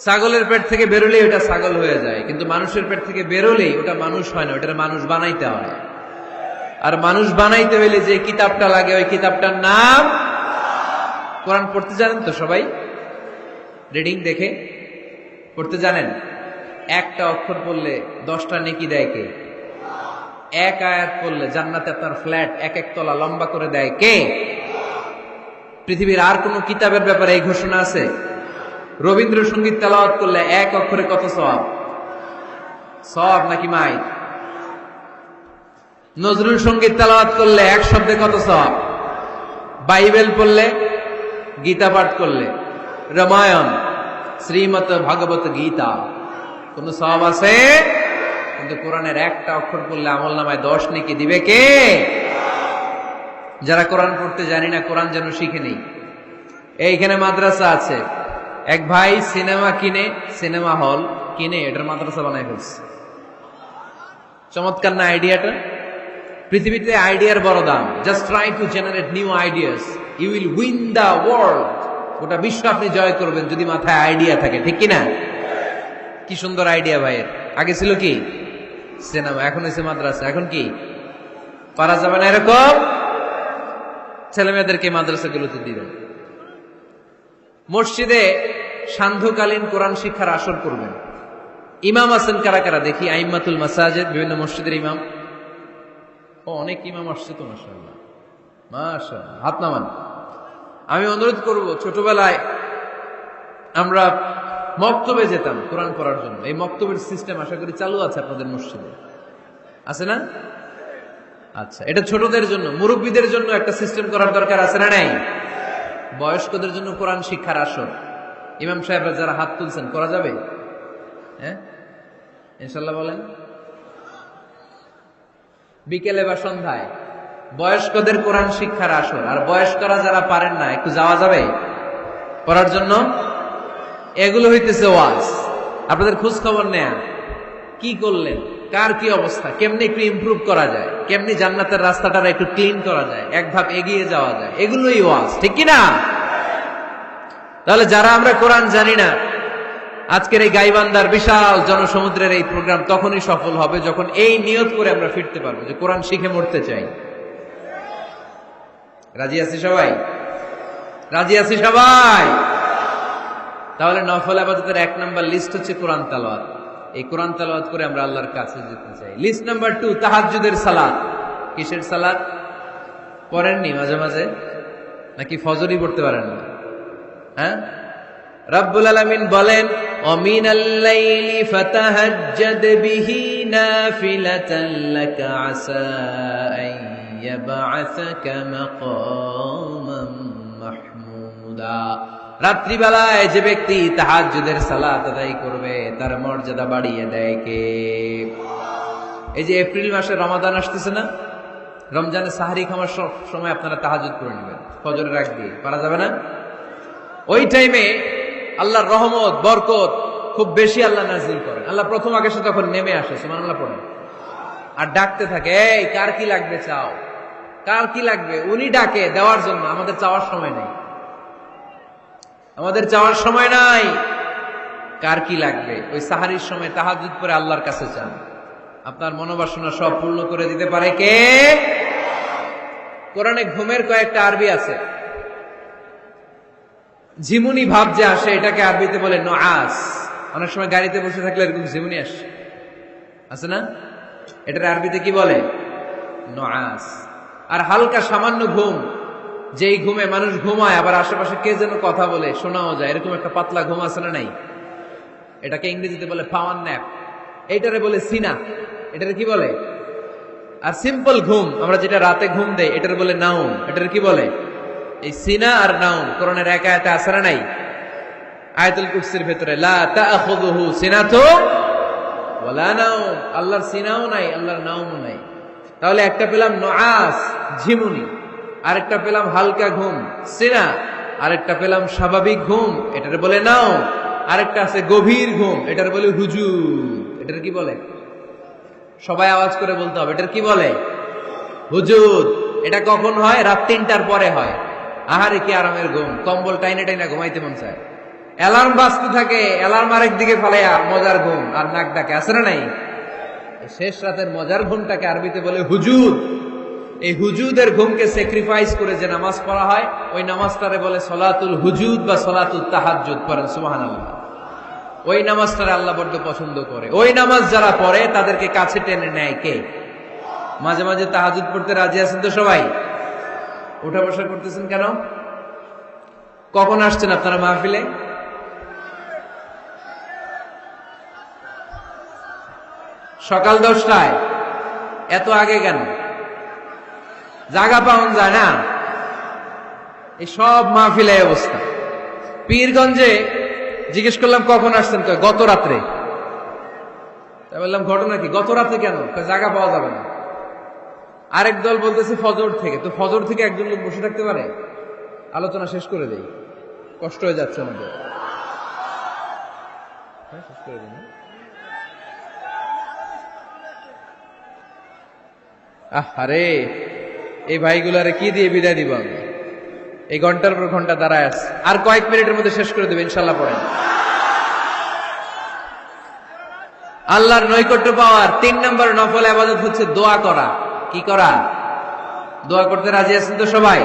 Speaker 1: ছাগলের পেট থেকে বেরোলেই ওটা ছাগল হয়ে যায়, কিন্তু মানুষের পেট থেকে বেরোলেই ওটা মানুষ হয় না, ওটা মানুষ বানাইতে হয়। আর মানুষ বানাইতে হইলে যে কিতাবটা লাগে, ওই কিতাবটার নাম কোরআন। পড়তে জানেন তো সবাই? রিডিং দেখে পড়তে জানেন? একটা অক্ষর পড়লে 10টা নেকি দেয় কে? এক আয়াত পড়লে জান্নাতে আপনার ফ্ল্যাট 1-1 তলা লম্বা করে দেয় কে? পৃথিবীর আর কোন কিতাবের ব্যাপারে এই ঘোষণা আছে? রবীন্দ্রসঙ্গীত তেলাওয়াত করলে 1 অক্ষরে কত সওয়াব? সওয়াব নাকি মাই? নজরুল সঙ্গীত তেলাওয়াত করলে 1 শব্দে কত সওয়াব? বাইবেল পড়লে, গীতা পাঠ করলে, রামায়ণ, শ্রীমদ ভাগবত গীতা, কোন সওয়াব আছে? কিন্তু কোরআনের একটা অক্ষর পড়লে আমলনামায় 10 নেকি দিবে কে? যারা কোরআন পড়তে জানি না, কোরআন যেন শিখে নেই। এইখানে মাদ্রাসা আছে, এক ভাই সিনেমা কিনে, সিনেমা হল কিনে এটার মাদ্রাসা বানায় ফেলছে। চমৎকার না আইডিয়াটা? পৃথিবীতে আইডিয়ার বড় দাম। Just try to generate new ideas, you will win the world. গোটা বিশ্ব আপনি জয় করবেন যদি মাথায় আইডিয়া থাকে, ঠিক কিনা? কি সুন্দর আইডিয়া ভাইয়ের। আগে ছিল কি সিনেমা, এখন হয়েছে মাদ্রাসা। এখন কি পারা যাবে না এরকম? ছেলে মেয়েদেরকে মাদ্রাসাগুলোতে দিবেন। মসজিদে সান্ধ্যকালীন কোরআন শিক্ষার আসর করবেন। ইমাম আছেন কারা কারা দেখি? আইম্মাতুল মাসাজিদ, বিভিন্ন মসজিদের ইমাম। ও, অনেক ইমাম আসছে তো, মাশাআল্লাহ মাশাআল্লাহ, হাত নামান। আমি অনুরোধ করব, ছোটবেলায় আমরা মক্তবে যেতাম কোরআন পড়ার জন্য। এই মক্তবের সিস্টেম আশা করি চালু আছে আপনাদের মসজিদে, আছে না? আচ্ছা, এটা ছোটদের জন্য। মুরব্বীদের জন্য একটা সিস্টেম করার দরকার আছে না নাই? বয়স্কদের জন্য কোরআন শিক্ষার আসর। ইমাম সাহেবরা যারা হাত তুলছেন, করা যাবে? হ্যাঁ, ইনশাল্লাহ বলেন। বিকেলে বা সন্ধ্যায় বয়স্কদের কোরআন শিক্ষার আসর। আর বয়স্করা যারা পারেন না, একটু যাওয়া যাবে পড়ার জন্য? এগুলো হইতেছে ওয়াজ। আপনাদের খোঁজ খবর নেয়া, কি করলেন, কার কি অবস্থা, কেমনি একটু ইমপ্রুভ করা যায়, কেমনি জান্নাতের রাস্তাটা একটু ক্লিন করা যায়, এক ধাপ এগিয়ে যাওয়া যায়, এগুলোই ওয়াজ, ঠিক কিনা? তাহলে যারা আমরা কোরআন জানি না, আজকের এই গাইবান্ধার বিশাল জনসমুদ্রের এই প্রোগ্রাম তখনই সফল হবে যখন এই নিয়ত করে আমরা ফিরতে পারবো যে কোরআন শিখে মরতে চাই। রাজি আছি সবাই? রাজি আছি সবাই? তাহলে নফল ইবাদতের 1 নাম্বার লিস্ট হচ্ছে কোরআন তেলাওয়াত। এই কোরআন তেলাওয়াত করে আমরা আল্লাহর কাছে যেতে চাই। লিস্ট নাম্বার 2, তাহাজ্জুদের সালাত। কিসের সালাত? পড়েননি মাঝে মাঝে নাকি ফজরই পড়তে পারেন না? হ্যাঁ, রব্বুল আলামিন বলেন, ওয়ামিনাল লাইলি ফাতাহাজ্জাদ বিহি নাফিলাতান লাকা আসা আন ইয়াবআসাকা মাকামান মাহমুদা। রাত্রিবেলায় যে ব্যক্তি তাহাজ্জুদের সালাত আদায় করবে তার মর্যাদা বাড়িয়ে দেয় কে? এই যে এপ্রিল মাসে রমাদান আসতেছে না, রমজানে সাহারি খাওয়ার সময় আপনারা তাহাজ্জুদ করে নেবেন ফজরের আগ দিয়ে। পারা যাবে না? ওই টাইমে আল্লাহর রহমত, বরকত খুব বেশি আল্লাহ নাজিল করেন। আল্লাহ প্রথম আকাশে তখন নেমে আসে, সুবহানাল্লাহ পড়েন, আর ডাকতে থাকে, এই কার কি লাগবে চাও, কার কি লাগবে। উনি ডাকে দেওয়ার জন্য, আমাদের চাওয়ার সময় নেই, আমাদের চাওয়ার সময় নাই। কার কি লাগবে ওই সাহারির সময় তাহাজ্জুদ পড়ে আল্লাহর কাছে চান, আপনার মনোবাসনা সব পূর্ণ করে দিতে পারে কে? কোরআনে ঘুমের কয়েকটা আরবি আছে। ঝিমুনি ভাব যে আসে এটাকে আরবিতে বলে নুআস। অনেক সময় গাড়িতে বসে থাকলে এরকম ঝিমুনি আছে না? এটার আরবিতে কি বলে? নুআস। আর হালকা সামান্য ঘুম, যেই ঘুমে মানুষ ঘুমায় আবার আশেপাশে কে যেন কথা বলে শোনাও যায়, এরকম একটা পাতলা ঘুম আছে না নাই? এটাকে ইংরেজিতে বলে পাওয়ার ন্যাপ, এইটারে বলে সিনা। এটারে কি বলে? আর সিম্পল ঘুম আমরা যেটা রাতে ঘুম দেই এটার বলে নাউম। এটার কি বলে? এই সিনা আর নাউম কোরআনের এক আয়াতে আছে না নাই? আয়াতুল কুরসির ভেতরে লা তাআখুযুহু সিনাতুন ওয়ালা নাউম, আল্লাহর সিনাও নাই, আল্লাহর নাউমও নাই। তাহলে একটা পেলাম নুআস ঝিমুনি, আরেকটা পেলাম হালকা ঘুম সিনা, আরেকটা পেলাম স্বাভাবিক ঘুম এটার বলে নাউম, আরেকটা আছে গভীর ঘুম এটার বলে হুজুদ। এটার কি বলে? সবাই আওয়াজ করে বলতে হবে, এটার কি বলে? হুজুদ। এটা কখন হয়? রাত ৩টার পরে হয়। আহারে কি আরামের ঘুম, কম্বল টাইনে টাইনা ঘুমাইতে মন চায়, অ্যালার্ম বাজতে থাকে, অ্যালার্ম আরেক দিকে ফালাইয়া মজার ঘুম আর নাক ডাকে, আছে না নাই? শেষ রাতের মজার ঘুমটাকে আরবিতে বলে হুজুদ। এই হুজুদের ঘুমকে স্যাক্রিফাইস করে যে নামাজ পড়া হয় ওই নামাজটারে বলে সলাতুল হুজুদ বা সলাতুল তাহাজ্জুদ। পড়েন সুবহানাল্লাহ। ওই নামাজটারে আল্লাহ বড্ড পছন্দ করে। ওই নামাজ যারা পড়ে তাদেরকে কাছে টেনে নেয় কে? মাঝে মাঝে তাহাজ্জুদ পড়তে রাজি আছেন তো সবাই? উঠা বসা করতেছেন কেন? কখন আসছেন আপনারা মাহফিলে? সকাল 10টায়। এত আগে কেন? জায়গা পাওয়া যায় না। এই সব মাহফিলে অবস্থা। পীরগঞ্জে জিজ্ঞেস করলাম কখন আসছেন, গত রাত্রে। তাই বললাম ঘটনা কি? গত রাতে কেন? জায়গা পাওয়া যাবে না। আরেক দল বলতেছে ফজর থেকে। তো ফজর থেকে একজন লোক বসে থাকতে পারে? আলোচনা শেষ করে দেই, কষ্ট হয়ে যাচ্ছে আমাদের। শেষ করে দিন। আরে এই ভাইগুলারে কি দিয়ে বিদায় দিব আমি? এই ঘন্টার পর ঘন্টা দাঁড়ায় আছে, আর কয়েক মিনিটের মধ্যে শেষ করে দেবে ইনশাল্লাহ। পড়েন। আল্লাহর নৈকট্য পাওয়ার ৩ নম্বর নফল ইবাদত হচ্ছে দোয়া করা। কি করা? দোয়া করতে রাজি আছেন তো সবাই?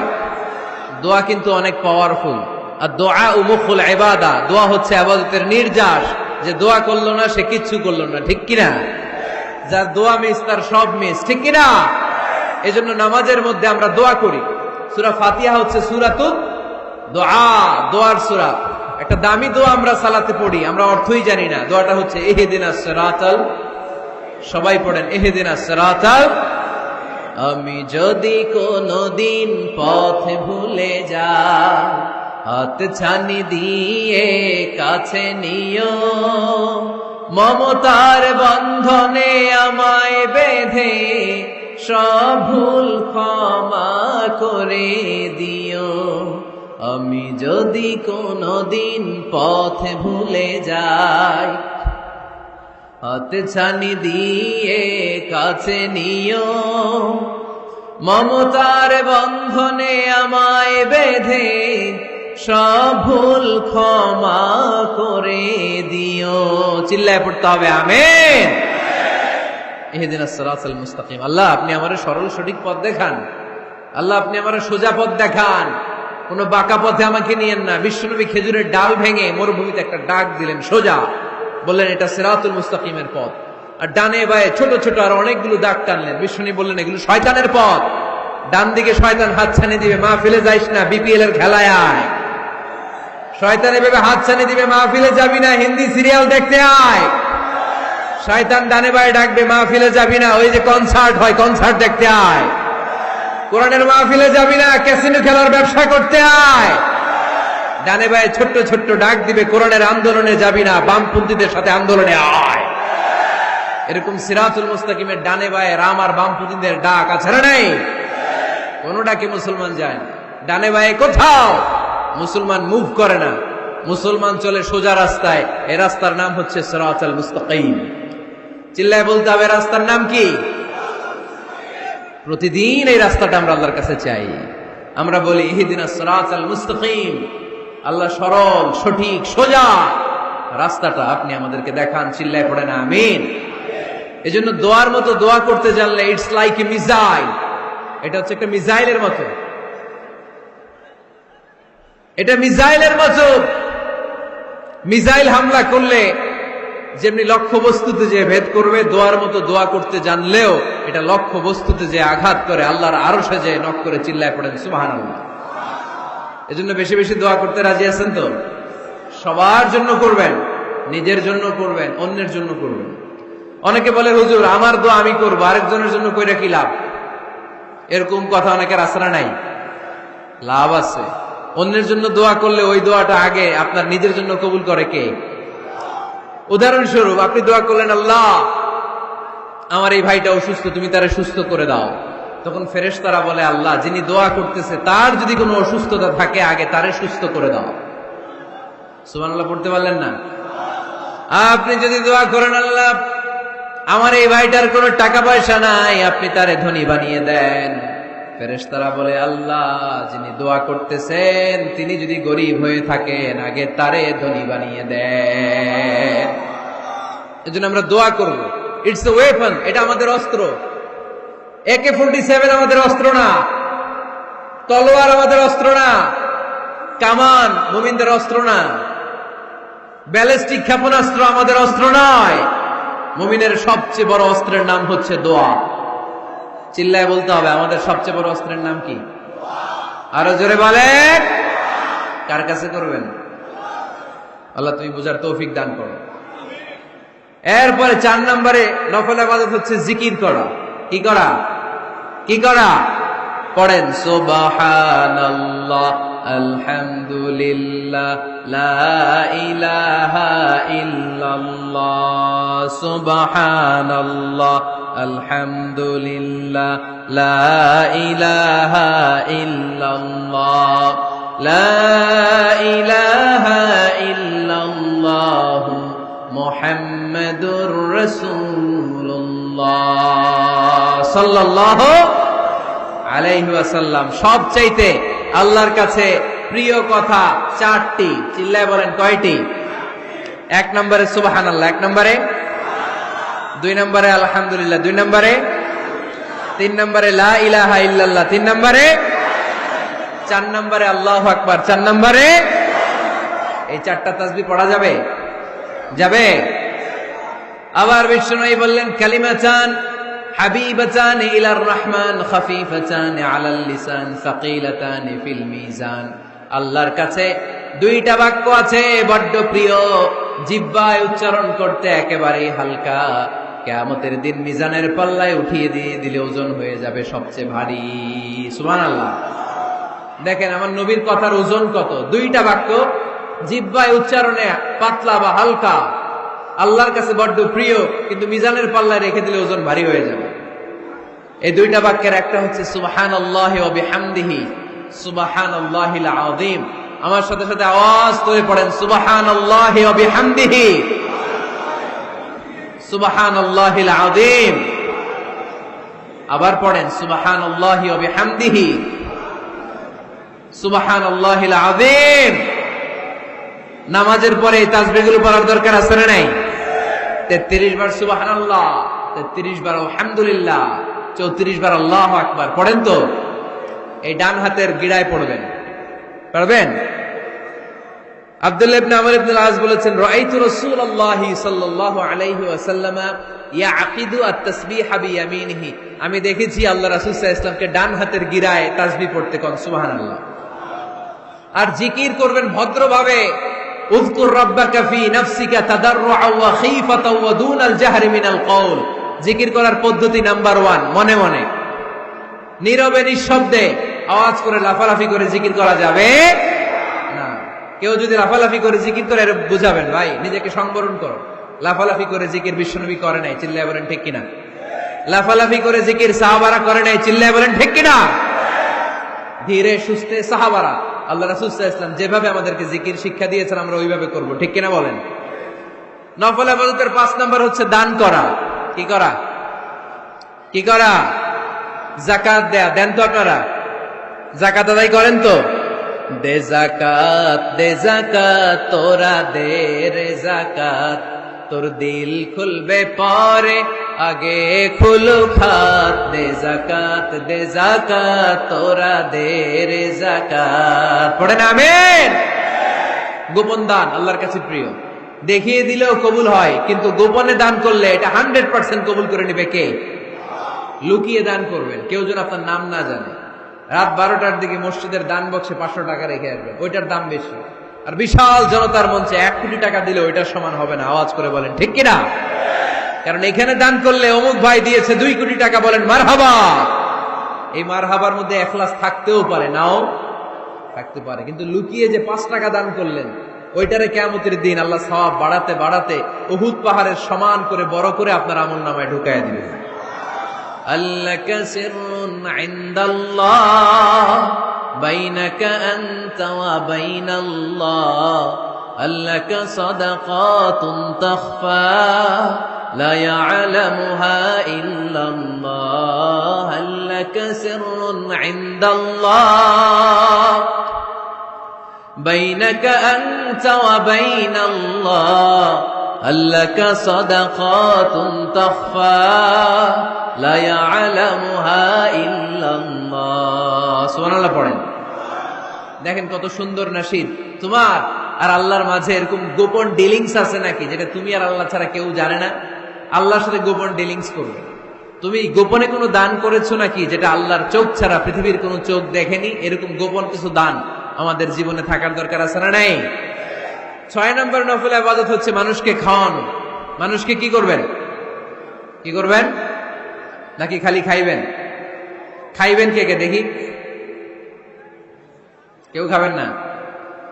Speaker 1: দোয়া কিন্তু অনেক পাওয়ারফুল। আর দোয়া মুখুল ইবাদা, দোয়া হচ্ছে ইবাদতের নির্যাস। যে দোয়া করলো না সে কিচ্ছু করলো না, ঠিক কিনা? যার দোয়া মিস তার সব মিস, ঠিক কিনা? এজন্য নামাজের মধ্যে আমরা দোয়া করি। সূরা ফাতিহা হচ্ছে সূরাতুদ দোয়া, দোয়ার সূরা। একটা দামি দোয়া আমরা সালাতে পড়ি, আমরা অর্থই জানি না। দোয়াটা হচ্ছে ইহদিনাস সিরাতাল, সবাই পড়েন ইহদিনাস সিরাতাল। আমি যদি কোনদিন পথ ভুলে যাই, হাত ছানি দিয়ে কাছে নিও, মমতার বন্ধনে আমায় বেঁধে সব ভুল ক্ষমা করে দিও। আমি যদি কোনদিন পথ ভুলে যাই, হাত ছানি দিয়ে কাছে নিও, মমতার বন্ধনে আমায় বেঁধে সব ভুল ক্ষমা করে দিও। চিল্লায় পড়তে হবে আমিন। ইহদিনাস সিরাতাল মুস্তাকিম। আল্লাহ আপনি আমারে সরল সঠিক পথ দেখান। আল্লাহ আপনি আমারে সোজা পথ দেখান, কোন বাঁকা পথে আমাকে নিয়েন না। বিশ্বনবী খেজুরের ডাল ভেঙে মরুভূমিতে একটা ডাক দিলেন সোজা, বললেন এটা সিরাতুল মুস্তাকিমের পথ। আর ডানে বায়ে ছোট ছোট আর অনেকগুলো দাগ টানলেন। বিশ্বনবী বললেন এগুলো শয়তানের পথ, ডান দিকে শয়তান হাত ছানি দিবে, মাহফিলে যাইস না, বিপিএল এর খেলায় আয়। শয়তান এভাবে হাত ছানি দিবে, মাহফিলে যাবি না, হিন্দি সিরিয়াল দেখতে আয়। শয়তান ডানে বায়ে ডাকবে, মাহফিলে যাবি না, ওই যে কনসার্ট হয় কনসার্ট দেখতে আয়। কোরআনের মাহফিলে যাবি না, ক্যাসিনো খেলার ব্যবসা করতে আয়। ডানে বায়ে ছোট্ট ছোট্ট ডাক দিবে, কোরআনের আন্দোলনে যাবি না, বামপন্থীদের সাথে আন্দোলনে আয়। এরকম সিরাতুল মুস্তাকিমের ডানে বায়ে রাম আর বামপন্থীদের ডাক আছে না নাই? কোন ডাকে মুসলমান যায় না। ডানে বায়ে কোথাও মুসলমান মুভ করে না, মুসলমান চলে সোজা রাস্তায়। এই রাস্তার নাম হচ্ছে সিরাতুল মুস্তাকিম। চিল্লায় বলতে হবে রাস্তার নাম কি? প্রতিদিন এই রাস্তাটা আমরা আল্লাহর কাছে চাই। আমরা বলি ইহদিনাস সিরাতাল মুস্তাকিম। আল্লাহ সরল সঠিক সোজা রাস্তাটা আপনি আমাদেরকে দেখান, চিল্লায় পড়েন আমিন। এজন্য দোয়ার মতো দোয়া করতে জানলে ইটস লাইক এ মিসাইল, এটা হচ্ছে একটা মিসাইলের মতো, এটা মিসাইলের মতো। মিসাইল হামলা করলে যেমনি লক্ষ্য বস্তুতে যে ভেদ করবে, দোয়ার মতো দোয়া করতে জানলেও এটা লক্ষ্য বস্তুতে যে আঘাত করে, আল্লাহর আরশে যে নক করে চিল্লায় পড়েন সুবহানাল্লাহ। এজন্য বেশি বেশি দোয়া করতে রাজি আছেন তো? সবার জন্য করবেন, নিজের জন্য করবেন, অন্যের জন্য করবেন। অনেকে বলে হুজুর আমার দোয়া আমি করবো, আরেকজনের জন্য কইরা কি লাভ? এরকম কথা অনেকের আসরা নাই। লাভ আছে। অন্যের জন্য দোয়া করলে ওই দোয়াটা আগে আপনার নিজের জন্য কবুল করে কে? উদাহরণস্বরূপ আপনি দোয়া করলেন, আল্লাহ আমার এই ভাইটা অসুস্থ, তুমি তারে সুস্থ করে দাও। তখন ফেরেশতারা বলে, আল্লাহ যিনি দোয়া করতেছে তার যদি কোনো অসুস্থতা থাকে আগে তারে সুস্থ করে দাও। সুবহানাল্লাহ পড়তে পারলেন না? আপনি যদি দোয়া করেন, আল্লাহ আমার এই ভাইটার কোনো টাকা পয়সা নাই, আপনি তারে ধনী বানিয়ে দেন। ফেরেশতারা বলে, আল্লাহ যিনি দোয়া করতেছেন তিনি যদি গরিব হয়ে থাকেন আগে তারে ধনী বানিয়ে দেন। এজন্য আমরা দোয়া করব। ইটস এ ওয়েপন, এটা আমাদের অস্ত্র। AK-47 আমাদের অস্ত্র না, তলোয়ার আমাদের অস্ত্র না, কামান মুমিনদের অস্ত্র না, ব্যালিস্টিক ক্ষেপণাস্ত্র আমাদের অস্ত্র নয়। মুমিনের সবচেয়ে বড় অস্ত্রের নাম হচ্ছে দোয়া। চিল্লায় বলতে হবে, আমাদের সবচেয়ে বড় অস্ত্রের নাম কি? আরো জোরে বলেন। কার কাছে করবেন? আল্লাহ তুমি বুঝার তৌফিক দান করো। এরপরে 4 নম্বরে নফল ইবাদত হচ্ছে জিকির করা। কি করা? কি করা? পড়েন সুবহানাল্লাহ আলহামদুলিল্লাহ লা ইলাহা ইল্লাল্লাহ, সুবহানাল্লাহ আলহামদুলিল্লাহ লা ইলাহা ইল্লাল্লাহ, লা ইলাহা ইল্লাল্লাহ মুহাম্মাদুর রাসূলুল্লাহ সাল্লাল্লাহু আলাইহি ওয়াসাল্লাম। সবচাইতে আল্লাহর কাছে প্রিয় কথা 4টি। চিল্লায় বলেন কয়টি? 1 নম্বরে সুবহানাল্লাহ, 1 নম্বরে, 2 নম্বরে আলহামদুলিল্লাহ, 2 নম্বরে, 3 নম্বরে লা ইলাহা ইল্লাল্লাহ, 3 নম্বরে, 4 নম্বরে আল্লাহু আকবার, 4 নম্বরে। এই 4টা তাসবিহ পড়া যাবে? যাবে। আবার বিষ্ণু বললেন, কালিমাতান হাবিবাতান ইলার রহমান খাফিফাতান আলাল লিসান সাকিলাতান ফিল মিজান। আল্লাহর কাছে 2টা বাক্য আছে বড্ড প্রিয়, জিহ্বায় উচ্চারণ করতে একেবারে হালকা, কিয়ামতের দিন মিজানের পাল্লায় উঠিয়ে দিয়ে দিলে ওজন হয়ে যাবে সবচেয়ে ভারী। সুবহানাল্লাহ। দেখেন আমার নবীর কথার ওজন কত। 2টা বাক্য জিহ্বায় উচ্চারণে পাতলা বা হালকা, আল্লাহর কাছে বড্ড প্রিয়, কিন্তু মিজানের পাল্লায় রেখে দিলে ওজন ভারী হয়ে যাবে। এই 2টা বাক্যের একটা হচ্ছে সুবহানাল্লাহি ওয়া বিহামদিহি, সুবহানাল্লাহিল আযীম। আমার সাথে সাথে আওয়াজ করে পড়েন সুবহানাল্লাহি ওয়া বিহামদিহি, সুবহানাল্লাহিল আযীম। আবার পড়েন সুবহানাল্লাহি ওয়া বিহামদিহি, সুবহানাল্লাহিল আযীম। নামাজের পরে এই তাসবিহগুলো পড়ার দরকার আছে না নাই? 33 বার সুবহানাল্লাহ, 33 বার আলহামদুলিল্লাহ, 34 বার আল্লাহু আকবার পড়েন তো। এই ডান হাতের গিড়ায় পড়বেন, পারবেন? আব্দুল্লাহ ইবনে আমর ইবনে আল-আস বলেছেন, রাআইতু রাসূলুল্লাহি সাল্লাল্লাহু আলাইহি ওয়াসাল্লাম ইয়াকিদু আত-তাসবিহা বিয়ামিনিহি। আমি দেখেছি আল্লাহ রাসূল সাল্লাল্লাহু আলাইহি ওয়াসাল্লামকে ডান হাতের গিড়ায় তাসবিহ পড়তে কোন সুবহানাল্লাহ। আর জিকির করবেন ভদ্রভাবে। উযকুর রাব্বাকা ফি নাফসিকা তাদাররুআ ওয়া খীফাতা ওয়া দুনাল জাহরি মিনাল কওল। জিকির করার পদ্ধতি নাম্বার 1, মনে মনে নীরবে নিঃশব্দে, আওয়াজ করে লাফালাফি করে জিকির করা যাবে না। কেউ যদি লাফালাফি করে জিকির করে বুঝাবেন, ভাই নিজেকে সংবরণ করো। লাফালাফি করে জিকির বিশ্বনবী করে নাই, চিল্লায় বলেন ঠিক কিনা? লাফালাফি করে জিকির সাহাবারা করে নাই, চিল্লায় বলেন ঠিক কিনা? ধীরে সুস্থে সাহাবারা, আল্লাহ রাসূল সাল্লাল্লাহু আলাইহি ওয়াসাল্লাম যেভাবে আমাদেরকে জিকির শিক্ষা দিয়েছেন আমরা ওইভাবে করব, ঠিক কিনা বলেন? নফল ইবাদতের 5 নাম্বার হচ্ছে দান করা। কি করা? কি করা? যাকাত দেয়া। দেন তো আপনারা? যাকাত আদায় করেন তো? দে জাকাত তোরা দে রে জাকাত, তোর দিল খুলবে পরে আগে খুলু খাত। দে জাকাত তোরা দে রে জাকাত। পড়েন আমিন। গোপন দান আল্লাহর কাছে প্রিয়, দেখিয়ে দিলেও কবুল হয়, কিন্তু গোপনে দান করলে এটা 100% কবুল করে নেবে কে? লুকিয়ে দান করবেন, কেউ যেন আপনার নাম না জানে। রাত 12টার দিকে মসজিদের দান বক্সে 500 টাকা রেখে আসবেন, ওইটার দাম বেশি। আর বিশাল জনতার মঞ্চে 1 কোটি টাকা দিলে ওইটার সমান হবে না। আওয়াজ করে বলেন ঠিক কিনা? কারণ এখানে দান করলে অমুক ভাই দিয়েছে 2 কোটি টাকা, বলেন মারহাবা। এই মারহাবার মধ্যে এখলাস থাকতেও পারে, নাও থাকতে পারে, কিন্তু লুকিয়ে যে 5 টাকা দান করলেন, ওইটারে কিয়ামতের দিন আল্লাহ সওয়াব বাড়াতে বাড়াতে উহুদ পাহাড়ের সমান করে বড় করে আপনার আমলনামায় ঢুকায় দিবেন। আল্লাকা সিররুন ইনদাল্লাহ বাইনাকা আনতা ওয়া বাইনাল্লাহ, আল্লাকা সাদাকাতুন তাখফা লা ইয়ালামুহা ইল্লাল্লাহ, আল্লাকা সিররুন ইনদাল্লাহ বাইনাকা আনতা ওয়া বাইনাল্লাহ, আল্লাকা সাদাকাতুন তাখফা লা ইয়ালামুহা ইল্লাল্লাহ। সুবহানাল্লাহ পড়েন। দেখেন কত সুন্দর নাশিদ। তোমার আর আল্লাহর মাঝে এরকম গোপন ডিলিংস আছে নাকি, যেটা তুমি আর আল্লাহ ছাড়া কেউ জানে না? আল্লাহর সাথে গোপন ডিলিংস করবে। তুমি গোপনে কোনো দান করেছো নাকি, যেটা আল্লাহর চোখ ছাড়া পৃথিবীর কোনো চোখ দেখেনি? এরকম গোপন কিছু দান আমাদের জীবনে থাকার দরকার আছে না নাই? 6 নম্বর নফল ইবাদত হচ্ছে মানুষকে খাওয়ানো। মানুষকে কি করবেন? কি করবেন? নাকি খালি খাইবেন? খাইবেন কে কে দেখি? কেউ খাবেন না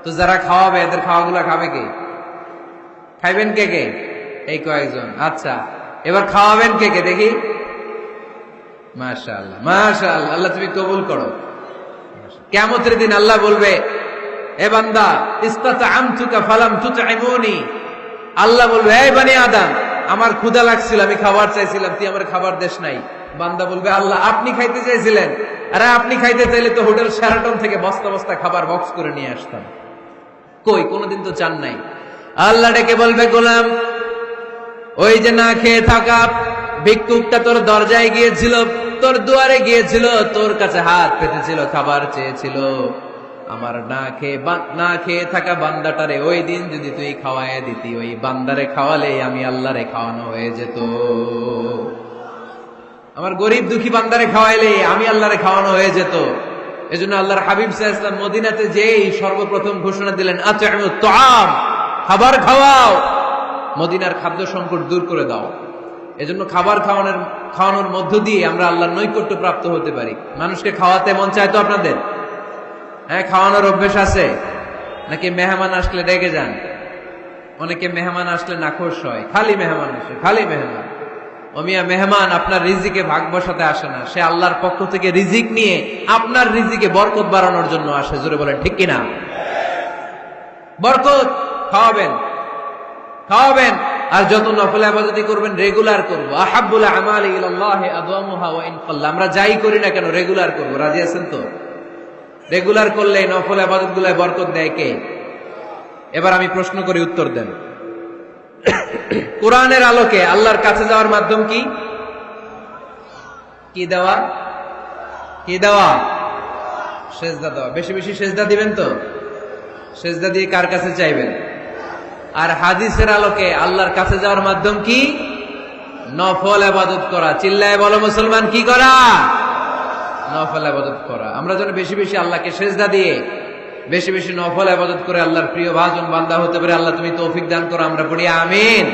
Speaker 1: তো যারা খাওয়াবে এদের খাওয়াগুলা খাবে কে? খাইবেন কে কে? এই কয়েকজন। আচ্ছা, এবার খাওয়াবেন কে কে দেখি? মাশাআল্লাহ মাশাআল্লাহ, আল্লাহ তুমি কবুল করো। কিয়ামতের দিন আল্লাহ বলবে, এ বান্দা ইসতাতআমতুকা ফালাম তুতঈমুনি। আল্লাহ বলবে, এই বনি আদম, আমার ক্ষুধা লাগছিল, আমি খাবার চাইছিলাম, তুই আমার খাবার দেশ নাই। বান্দা বলবে, আল্লাহ আপনি খাইতে চাইছিলেন, আরে আপনি খাইতে চাইলে তো হোটেল শেরাটন থেকে বস্তা বস্তা খাবার বক্স করে নিয়ে আসতাম। কই, কোনোদিন তো চান নাই। আল্লাহ ডেকে বলবে, গোলাম, ওই যে না খেয়ে থাকা ভিক্ষুকটা তোর দরজায় গিয়েছিল, তোর দুয়ারে গিয়েছিল, তোর কাছে হাত পেতেছিল, খাবার চেয়েছিল, আমার না খেয়ে থাকা বান্দাটারে ওই দিন যদি তুই খাওয়ায় দিতি, ওই বান্দারে খাওয়ালে আমি আল্লাহরে খাওয়ানো হয়ে যেত। আমার গরিব দুঃখী বান্দারে খাওয়াইলে আমি আল্লাহরে খাওয়ানো হয়ে যেত। এজন্য আল্লাহর হাবিব সাল্লাল্লাহু আলাইহি ওয়াসাল্লাম মদিনাতে যেই সর্বপ্রথম ঘোষণা দিলেন, আত'ইমুত তাআম, খাবার খাওয়াও, মদিনার খাদ্য সংকট দূর করে দাও। এজন্য খাবার খাওয়ানোর মধ্য দিয়ে আমরা আল্লাহর নৈকট্য প্রাপ্ত হতে পারি। মানুষকে খাওয়াতে মন চায় তো আপনাদের? হ্যাঁ, খাওয়ানোর অভ্যেস আছে নাকি? মেহমান আসলে রেগে যান? অনেকে মেহমান আসলে নাখোশ হয়, খালি মেহমান আসে, খালি মেহমান। ও মিয়া, মেহমান আপনার রিজিকে ভাগ বসাতে আসে না, সে আল্লাহর পক্ষ থেকে রিজিক নিয়ে আপনার রিজিকে বরকত বাড়ানোর জন্য আসে। জোরে বলেন ঠিক কিনা? বরকত খাওয়াবেন, খাওয়াবেন। আর যত নফল ইবাদত করবেন রেগুলার করব। আহাব্বুল আমালি ইলাল্লাহি আদওয়ামুহা ওয়া ইন কাল্লা। আমরা যাই করি না কেন রেগুলার করব। রাজি আছেন তো? রেগুলার করলে নফল ইবাদত গুলায় বরকত দেয় কে? এবার আমি প্রশ্ন করি, উত্তর দেন। কোরআনের আলোকে আল্লাহর কাছে যাওয়ার মাধ্যম কি? কি দেওয়া? কি দেওয়া? সেজদা দেওয়া। বেশি বেশি সেজদা দিবেন তো? সেজদা দিয়ে কার কাছে চাইবেন? আর হাদিসের আলোকে আল্লাহর কাছে যাওয়ার মাধ্যম কি? নফল ইবাদত করা। চিল্লায় বলো মুসলমান, কি করা? নফল ইবাদত করা। আমরা যেন বেশি বেশি আল্লাহকে সেজদা দিয়ে বেশি বেশি নফল ইবাদত করে আল্লাহর প্রিয় ভাজন বান্দা হতে পারে। আল্লাহ তুমি তৌফিক দান করো। আমরা পড়ি আমিন।